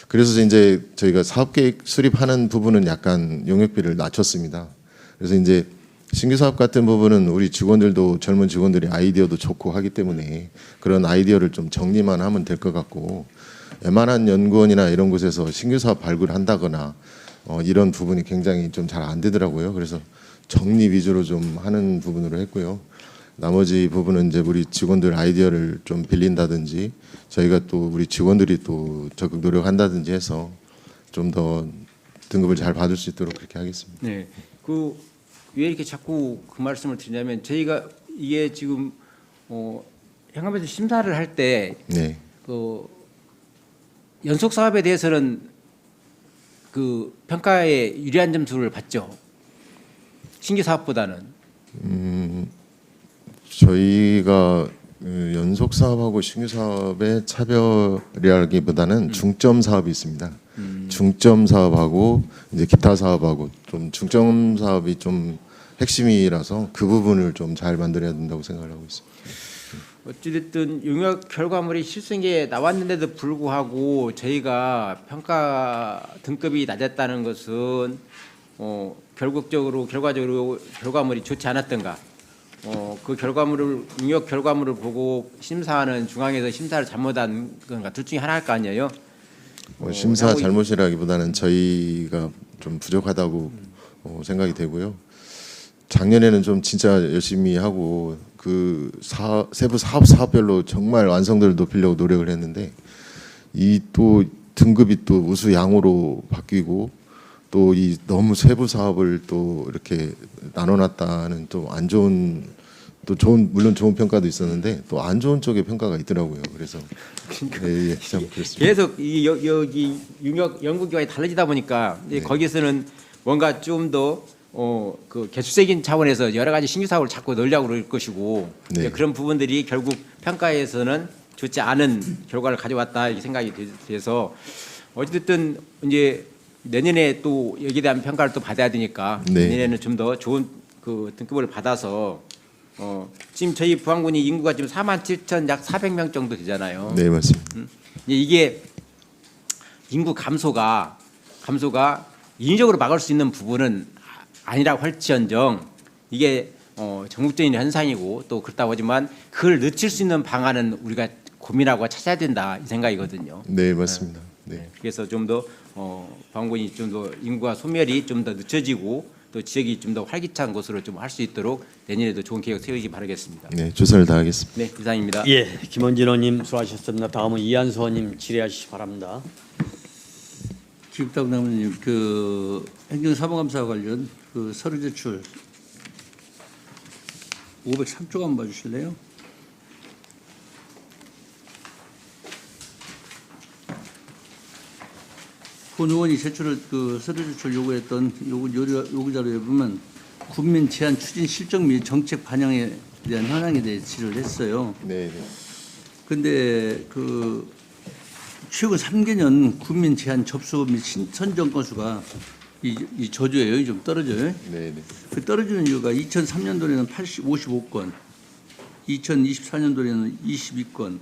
Speaker 2: 그래서 이제 저희가 사업계획 수립하는 부분은 약간 용역비를 낮췄습니다. 그래서 이제 신규 사업 같은 부분은 우리 직원들도, 젊은 직원들이 아이디어도 좋고 하기 때문에 그런 아이디어를 좀 정리만 하면 될 것 같고, 웬만한 연구원이나 이런 곳에서 신규 사업 발굴한다거나 이런 부분이 굉장히 좀 잘 안 되더라고요. 그래서 정리 위주로 좀 하는 부분으로 했고요. 나머지 부분은 이제 우리 직원들 아이디어를 좀 빌린다든지, 저희가 또 우리 직원들이 또 적극 노력한다든지 해서 좀 더 등급을 잘 받을 수 있도록 그렇게 하겠습니다.
Speaker 3: 네. 그 왜 이렇게 자꾸 그 말씀을 드리냐면, 저희가 이게 지금 행안부에서 심사를 할 때
Speaker 2: 네.
Speaker 3: 그 연속 사업에 대해서는 그 평가에 유리한 점수를 받죠. 신규 사업보다는.
Speaker 2: 저희가 연속 사업하고 신규 사업의 차별이라기보다는 중점 사업이 있습니다. 중점 사업하고 이제 기타 사업하고, 좀 중점 사업이 좀 핵심이라서 그 부분을 좀 잘 만들어야 된다고 생각을 하고 있습니다.
Speaker 3: 어찌됐든 용역 결과물이 실생에 나왔는데도 불구하고 저희가 평가 등급이 낮았다는 것은 결과적으로 결과물이 좋지 않았던가, 그 용역 결과물을 보고 심사하는 중앙에서 심사를 잘못한 건가, 둘 중에 하나일 거 아니에요.
Speaker 2: 심사 잘못이라기보다는 저희가 좀 부족하다고 생각이 되고요. 작년에는 좀 진짜 열심히 하고 그 세부 사업별로 정말 완성도를 높이려고 노력을 했는데, 이 또 등급이 또 우수양으로 바뀌고, 또 이 너무 세부 사업을 또 이렇게 나눠놨다는 또 안 좋은, 또 물론 좋은 평가도 있었는데 또 안 좋은 쪽의 평가가 있더라고요. 그래서 네, 참 그렇습니다.
Speaker 3: 계속 여기 용역 연구기관이 달라지다 보니까 이제 거기서는 뭔가 좀 더 그 개수적인 차원에서 여러 가지 신규 사업을 자꾸 넣으려고 그럴 것이고,
Speaker 2: 네.
Speaker 3: 그런 부분들이 결국 평가에서는 좋지 않은 결과를 가져왔다, 이렇게 생각이 돼서 어쨌든 이제 내년에 또 여기에 대한 평가를 또 받아야 되니까
Speaker 2: 네.
Speaker 3: 내년에는 좀 더 좋은 그 등급을 받아서 지금 저희 부안군이 인구가 지금 47,000 약 400명 정도 되잖아요.
Speaker 2: 네, 맞습니다.
Speaker 3: 이게 인구 감소가 인위적으로 막을 수 있는 부분은 아니라고 할지언정, 이게 전국적인 현상이고 또 그렇다고 하지만 그걸 늦출 수 있는 방안은 우리가 고민하고 찾아야 된다, 이 생각이거든요.
Speaker 2: 네, 맞습니다. 네.
Speaker 3: 그래서 좀 더 부안군이 좀 더 인구와 소멸이 좀 더 늦춰지고 또 지역이 좀 더 활기찬 곳으로 좀 할 수 있도록 내년에도 좋은 계획 세우기 바라겠습니다.
Speaker 2: 네, 최선을 다하겠습니다.
Speaker 3: 네, 이상입니다.
Speaker 1: 예, 김원진 의원님 수고하셨습니다. 다음은 이한수 의원님 질의하시기 바랍니다.
Speaker 5: 기획담당님, 그 행정사무감사 관련 그 서류 제출 503쪽 한번 봐주실래요? 본 의원이 제출을 그 서류 제출 요구했던 요구 자료에 보면 군민 제한 추진 실정 및 정책 반영에 대한 현황에 대해 질의를 했어요.
Speaker 2: 네, 네.
Speaker 5: 근데 그 최근 3개년 군민 제한 접수 및 선정 건수가 이 저조예요. 좀 떨어져요.
Speaker 2: 네, 네.
Speaker 5: 그 떨어지는 이유가 2003년도에는 55건, 2024년도에는 22건,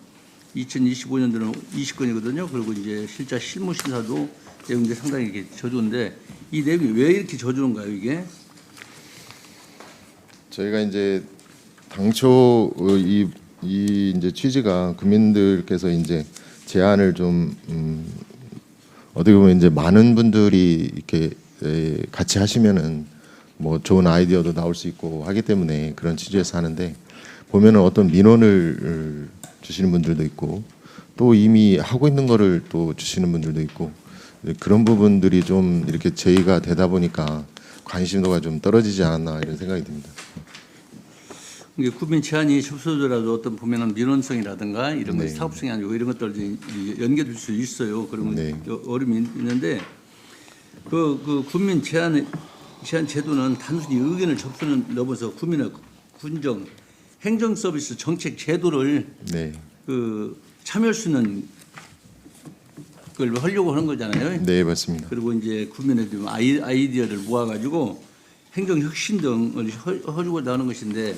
Speaker 5: 2025년도에는 20건이거든요. 그리고 이제 실제 실무 심사도 내용이 상당히 이렇게 저조인데, 이 내용이 왜 이렇게 저조인가요, 이게?
Speaker 2: 저희가 이제 당초 이 이제 취지가 국민들께서 이제 제안을 좀 어떻게 보면 이제 많은 분들이 이렇게 같이 하시면은 뭐 좋은 아이디어도 나올 수 있고 하기 때문에 그런 취지에서 하는데, 보면은 어떤 민원을 주시는 분들도 있고 또 이미 하고 있는 거를 또 주시는 분들도 있고, 그런 부분들이 좀 이렇게 제의가 되다 보니까 관심도가 좀 떨어지지 않았나 이런 생각이 듭니다.
Speaker 5: 이게 국민 제안이 접수되더라도 어떤 보면은 민원성이라든가 이런 거
Speaker 2: 네.
Speaker 5: 사업성이 아니고 이런 것들 연계될 수 있어요. 그러면
Speaker 2: 네.
Speaker 5: 어려움이 있는데 그 국민 제안 제도는 단순히 의견을 접수는 넘어서 국민의 군정 행정 서비스 정책 제도를
Speaker 2: 네,
Speaker 5: 참여할 수 있는 걸 하려고 하는 거잖아요.
Speaker 2: 네 맞습니다.
Speaker 5: 그리고 이제 국민의 좀 아이디어를 모아가지고 행정 혁신 등을 해주고자 하는 것인데,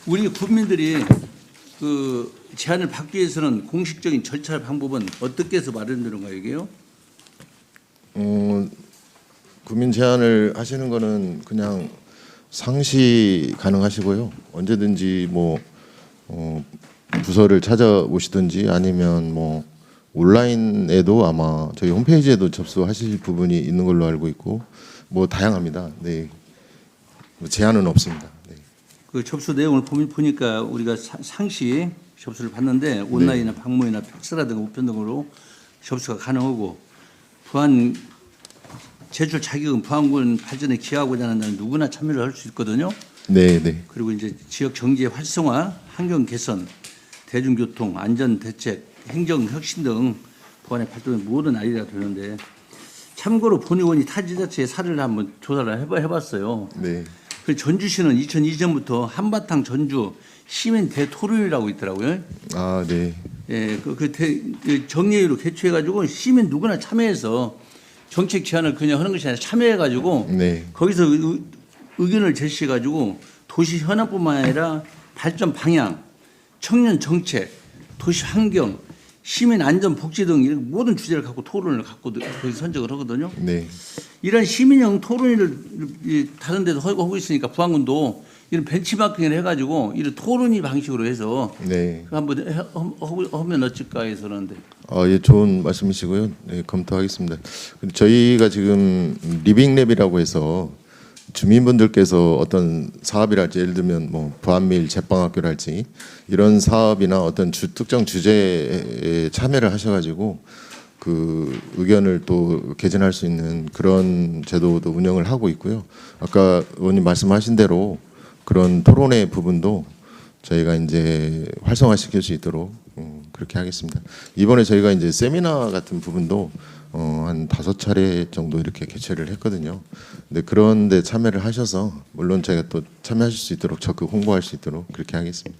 Speaker 5: 우리 국민들이 그 제안을 받기 위해서는 공식적인 절차 방법은 어떻게 해서 마련되는가요, 이게요?
Speaker 2: 국민 제안을 하시는 거는 그냥 상시 가능하시고요. 언제든지 뭐 부서를 찾아오시든지 아니면 뭐 온라인에도 아마 저희 홈페이지에도 접수하실 부분이 있는 걸로 알고 있고 뭐 다양합니다. 네, 뭐 제한은 없습니다. 네.
Speaker 5: 그 접수 내용을 보니까 우리가 상시 접수를 받는데 온라인이나 방문이나 팩스라든가 우편 등으로 접수가 가능하고, 부안 제출 자격은 부안군 발전에 기여하고자 하는 데는 누구나 참여를 할 수 있거든요.
Speaker 2: 네, 네,
Speaker 5: 그리고 이제 지역 경제 활성화, 환경 개선, 대중교통, 안전 대책, 행정 혁신 등 부안의 발전에 모든 아이디어가 되는데, 참고로 본 의원이 타 지자체의 사례를 한번 조사를 해봤어요.
Speaker 2: 네,
Speaker 5: 그 전주시는 2002년부터 한바탕 전주 시민 대토론이라고 있더라고요.
Speaker 2: 아, 네,
Speaker 5: 예, 정례위로 개최해가지고 시민 누구나 참여해서 정책 제안을 그냥 하는 것이 아니라 참여해가지고
Speaker 2: 네,
Speaker 5: 거기서 의견을 제시해가지고 도시 현안뿐만 아니라 발전 방향, 청년 정책, 도시 환경, 시민 안전 복지 등 이런 모든 주제를 갖고 토론을 갖고 거기 선정을 하거든요.
Speaker 2: 네,
Speaker 5: 이런 시민형 토론을 다른 데도 하고 있으니까 부안군도 이런 벤치마킹을 해가지고 이런 토론이 방식으로 해서
Speaker 2: 네.
Speaker 5: 한번 하면 어떨까 해서 그러는데.
Speaker 2: 예, 좋은 말씀이시고요. 네, 검토하겠습니다. 근데 저희가 지금 리빙랩이라고 해서 주민분들께서 어떤 사업이랄지, 예를 들면 뭐 부안밀 제빵학교랄지 이런 사업이나 어떤 특정 주제에 참여를 하셔가지고 그 의견을 또 개진할 수 있는 그런 제도도 운영을 하고 있고요. 아까 의원님 말씀하신 대로 그런 토론의 부분도 저희가 이제 활성화시킬 수 있도록 그렇게 하겠습니다. 이번에 저희가 이제 세미나 같은 부분도 한 5차례 정도 이렇게 개최를 했거든요. 근데 그런데 참여를 하셔서 물론 저희가 또 참여하실 수 있도록 적극 홍보할 수 있도록 그렇게 하겠습니다.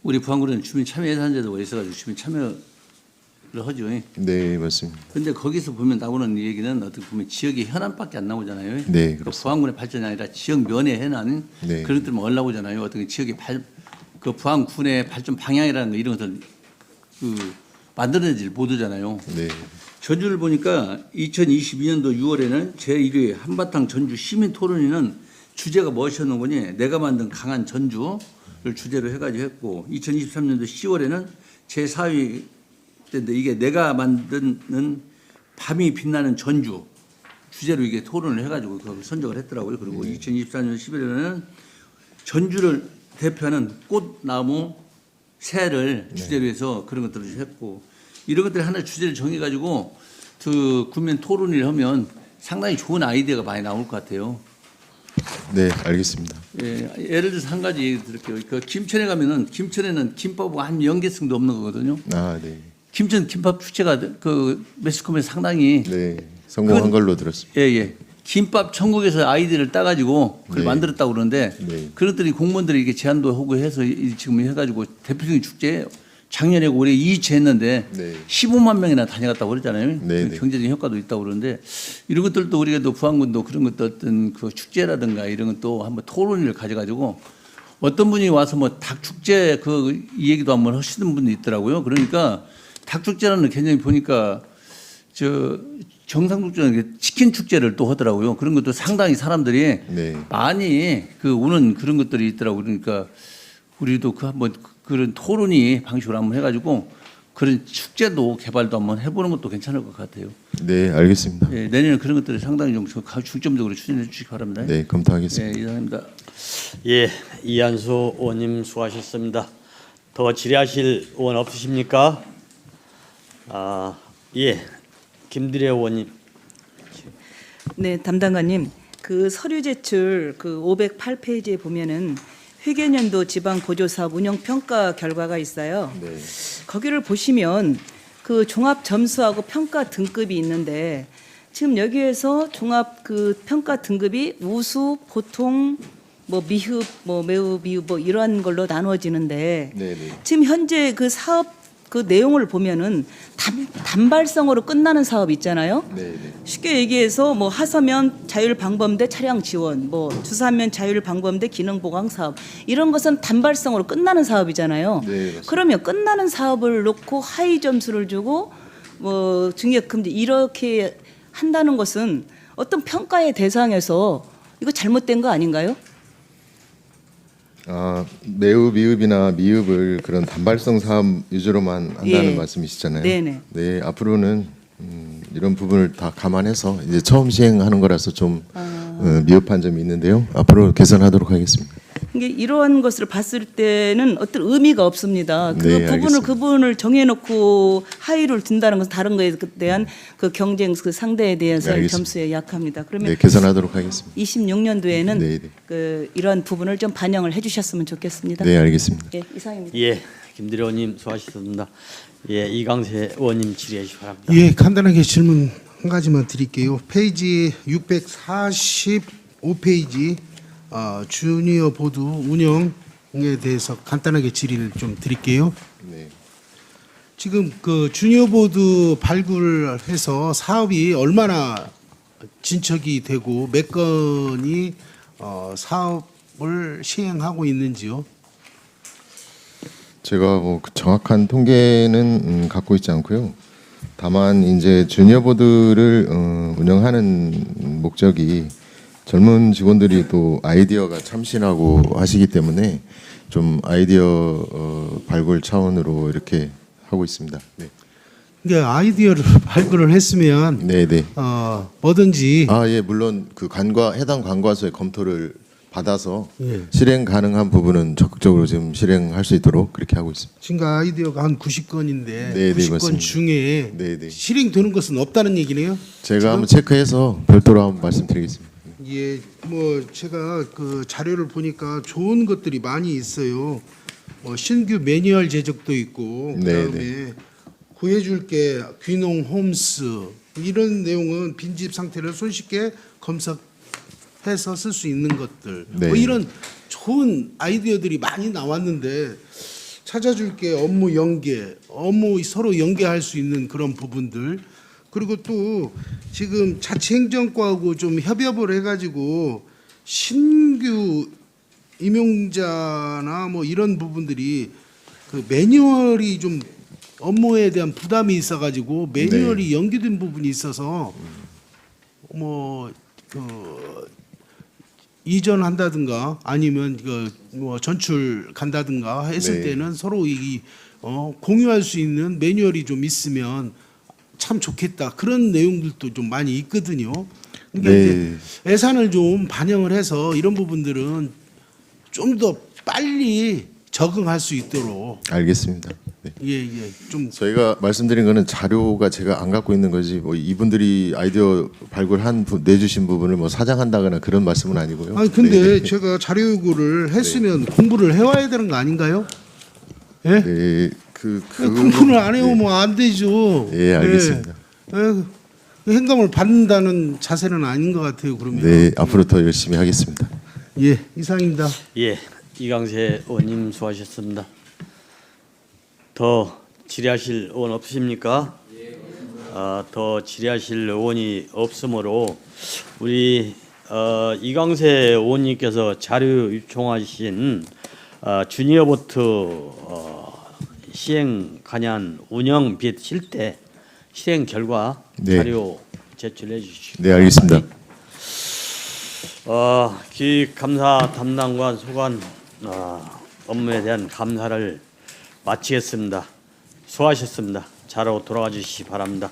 Speaker 5: 우리 부안군은 주민 참여 예산제도가 있어가지고 주민 참여를 하죠.
Speaker 2: 네, 맞습니다.
Speaker 5: 근데 거기서 보면 나오는 얘기는 어떻게 보면 지역의 현안밖에 안 나오잖아요.
Speaker 2: 네,
Speaker 5: 그러니까
Speaker 2: 그렇습니다.
Speaker 5: 부안군의 발전이 아니라 지역 면의 현안
Speaker 2: 네.
Speaker 5: 그런 것들만 올라오잖아요. 어떻게 지역의 그 부안군의 발전 방향이라는 거 이런 것들 만들어내질 못하잖아요.
Speaker 2: 네,
Speaker 5: 전주를 보니까 2022년도 6월에는 제1회 한바탕 전주 시민토론회는 주제가 무엇이었는 거니? 내가 만든 강한 전주를 주제로 해가지고 했고, 2023년도 10월에는 제4회 때인데 이게 내가 만드는 밤이 빛나는 전주 주제로 이게 토론을 해가지고 그걸 선정을 했더라고요. 그리고 2024년 11월에는 전주를 대표하는 꽃나무 새를 주제로 해서 그런 것들을 했고, 이런 것들 하나 주제를 정해가지고 그 국민 토론을 하면 상당히 좋은 아이디어가 많이 나올 것 같아요.
Speaker 2: 네, 알겠습니다.
Speaker 5: 예, 예를 들어서 한 가지 얘기 드릴게요. 그 김천에 가면은 김천에는 김밥과 한 연계성도 없는 거거든요.
Speaker 2: 아, 네,
Speaker 5: 김천 김밥 축제가 그 매스컴에서 상당히
Speaker 2: 네, 성공한 걸로 들었습니다.
Speaker 5: 예. 김밥 천국에서 아이디어를 따가지고 그걸
Speaker 2: 네.
Speaker 5: 만들었다고 그러는데
Speaker 2: 네.
Speaker 5: 그것들이 공무원들이 이렇게 제안도 하고 해서 지금 해가지고 대표적인 축제 작년에 올해 2차 했는데
Speaker 2: 네.
Speaker 5: 15만 명이나 다녀갔다고 그러잖아요.
Speaker 2: 네, 네.
Speaker 5: 경제적인 효과도 있다고 그러는데 이런 것들도 우리가 또 부안군도 그런 것도 어떤 그 축제라든가 이런 것도 한번 토론을 가져가지고 어떤 분이 와서 뭐 닭축제 이 얘기도 한번 하시는 분도 있더라고요. 그러니까 닭축제라는 개념이 보니까 경상북도는 치킨 축제를 또 하더라고요. 그런 것도 상당히 사람들이
Speaker 2: 네.
Speaker 5: 많이 오는 그런 것들이 있더라고요. 그러니까 우리도 한번 그런 토론이 방식으로 한번 해가지고 그런 축제도 개발도 한번 해보는 것도 괜찮을 것 같아요.
Speaker 2: 네, 알겠습니다.
Speaker 5: 예, 내년에 그런 것들을 상당히 좀 중점적으로 추진해 주시기 바랍니다.
Speaker 2: 네, 검토하겠습니다.
Speaker 5: 예, 이상입니다.
Speaker 1: 예, 이한수 의원님 수고하셨습니다. 더 질의하실 의원 없으십니까? 예, 김드래 의원님.
Speaker 6: 네, 담당관님. 그 서류 제출 그 508페이지에 보면은 회계연도 지방 보조사업 운영 평가 결과가 있어요.
Speaker 2: 네.
Speaker 6: 거기를 보시면 그 종합 점수하고 평가 등급이 있는데 지금 여기에서 종합 그 평가 등급이 우수, 보통, 뭐 미흡, 뭐 매우 미흡 뭐 이러한 걸로 나누어지는데
Speaker 2: 네, 네.
Speaker 6: 지금 현재 그 사업 그 내용을 보면은 단발성으로 끝나는 사업 있잖아요.
Speaker 2: 네, 네.
Speaker 6: 쉽게 얘기해서 뭐 하서면 자율방범대 차량 지원, 뭐 주사면 자율방범대 기능 보강 사업 이런 것은 단발성으로 끝나는 사업이잖아요.
Speaker 2: 네, 맞습니다.
Speaker 6: 그러면 끝나는 사업을 놓고 하위 점수를 주고 뭐 증액금지 이렇게 한다는 것은 어떤 평가의 대상에서 이거 잘못된 거 아닌가요?
Speaker 2: 매우 미흡이나 미흡을 그런 단발성 사업 위주로만 한다는
Speaker 6: 예.
Speaker 2: 말씀이시잖아요.
Speaker 6: 네네.
Speaker 2: 네, 앞으로는 이런 부분을 다 감안해서 이제 처음 시행하는 거라서 좀 미흡한 점이 있는데요. 앞으로 개선하도록 하겠습니다.
Speaker 6: 이게 이러한 것을 봤을 때는 어떤 의미가 없습니다. 그
Speaker 2: 네,
Speaker 6: 부분을
Speaker 2: 알겠습니다.
Speaker 6: 그분을 정해놓고 하위를 둔다는 것은 다른 거에 대한 그 경쟁 그 상대에 대해서
Speaker 2: 네, 알겠습니다.
Speaker 6: 점수에 약합니다. 그러면
Speaker 2: 네, 개선하도록 하겠습니다.
Speaker 6: 26년도에는
Speaker 2: 네, 네.
Speaker 6: 그 이러한 부분을 좀 반영을 해주셨으면 좋겠습니다.
Speaker 2: 네, 알겠습니다.
Speaker 6: 예, 이상입니다.
Speaker 1: 예, 김드래 의원님 수고하셨습니다. 예, 이강세 의원님 질의해 주시기 바랍니다.
Speaker 9: 예, 간단하게 질문 한 가지만 드릴게요. 페이지 645페이지 주니어 보드 운영에 대해서 간단하게 질의를 좀 드릴게요.
Speaker 2: 네.
Speaker 9: 지금 그 주니어 보드 발굴해서 사업이 얼마나 진척이 되고 몇 건이 사업을 시행하고 있는지요?
Speaker 2: 제가 뭐 정확한 통계는 갖고 있지 않고요. 다만 이제 주니어 보드를 운영하는 목적이 젊은 직원들이 또 아이디어가 참신하고 하시기 때문에 좀 아이디어 발굴 차원으로 이렇게 하고 있습니다. 네,
Speaker 9: 그러니까 아이디어를 발굴을 했으면
Speaker 2: 네, 네.
Speaker 9: 뭐든지
Speaker 2: 예, 물론 그 해당 관과서의 검토를 받아서
Speaker 9: 예.
Speaker 2: 실행 가능한 부분은 적극적으로 지금 실행할 수 있도록 그렇게 하고 있습니다.
Speaker 9: 지금 아이디어가 한 90건인데
Speaker 2: 네,
Speaker 9: 90건
Speaker 2: 맞습니다.
Speaker 9: 중에
Speaker 2: 네, 네.
Speaker 9: 실행되는 것은 없다는 얘기네요.
Speaker 2: 제가 한번 체크해서 별도로 한번 말씀드리겠습니다.
Speaker 9: 예, 뭐 제가 그 자료를 보니까 좋은 것들이 많이 있어요. 뭐 신규 매뉴얼 제작도 있고
Speaker 2: 네,
Speaker 9: 그다음에 구해줄게 귀농 홈스 이런 내용은 빈집 상태를 손쉽게 검색해서 쓸 수 있는 것들
Speaker 2: 네.
Speaker 9: 뭐 이런 좋은 아이디어들이 많이 나왔는데 찾아줄게 업무 연계 업무 서로 연계할 수 있는 그런 부분들 그리고 또 지금 자치행정과하고 좀 협업을 해가지고 신규 임용자나 뭐 이런 부분들이 그 매뉴얼이 좀 업무에 대한 부담이 있어가지고 매뉴얼이 연기된 부분이 있어서 뭐 그 이전한다든가 아니면 그 뭐 전출 간다든가 했을
Speaker 2: 네.
Speaker 9: 때는 서로 이 공유할 수 있는 매뉴얼이 좀 있으면 참 좋겠다 그런 내용들도 좀 많이 있거든요. 그러니까
Speaker 2: 네.
Speaker 9: 이제 예산을 좀 반영을 해서 이런 부분들은 좀 더 빨리 적응할 수 있도록
Speaker 2: 알겠습니다. 네.
Speaker 9: 좀
Speaker 2: 저희가 말씀드린 거는 자료가 제가 안 갖고 있는 거지 뭐 이분들이 아이디어 발굴한 내주신 부분을 뭐 사장한다거나 그런 말씀은 아니고요.
Speaker 9: 아니 근데
Speaker 2: 네.
Speaker 9: 제가 자료 요구를 했으면 공부를 해와야 되는 거 아닌가요? 예?
Speaker 2: 네,
Speaker 9: 공부를 안 해오면 안 되죠.
Speaker 2: 예, 알겠습니다.
Speaker 9: 행감을 받는다는 자세는 아닌 것 같아요. 그러면
Speaker 2: 네, 앞으로 더 열심히 하겠습니다.
Speaker 9: 예, 이상입니다.
Speaker 1: 예, 이강세 의원님 수고하셨습니다. 더 질의하실 의원 없으십니까? 더 질의하실 의원이 없으므로 우리 이강세 의원님께서 자료 요청하신 주니어 보트 시행 관련 운영 및 실태 실행 결과
Speaker 2: 네.
Speaker 1: 자료 제출해 주시기
Speaker 2: 네, 알겠습니다.
Speaker 1: 기획감사 담당관 소관 업무에 대한 감사를 마치겠습니다. 수고하셨습니다. 잘하고 돌아가 주시기 바랍니다.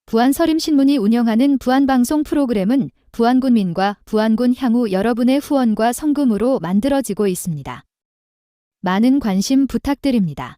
Speaker 11: 부안서림신문이 운영하는 부안방송 프로그램은 부안군민과 부안군 향후 여러분의 후원과 성금으로 만들어지고 있습니다. 많은 관심 부탁드립니다.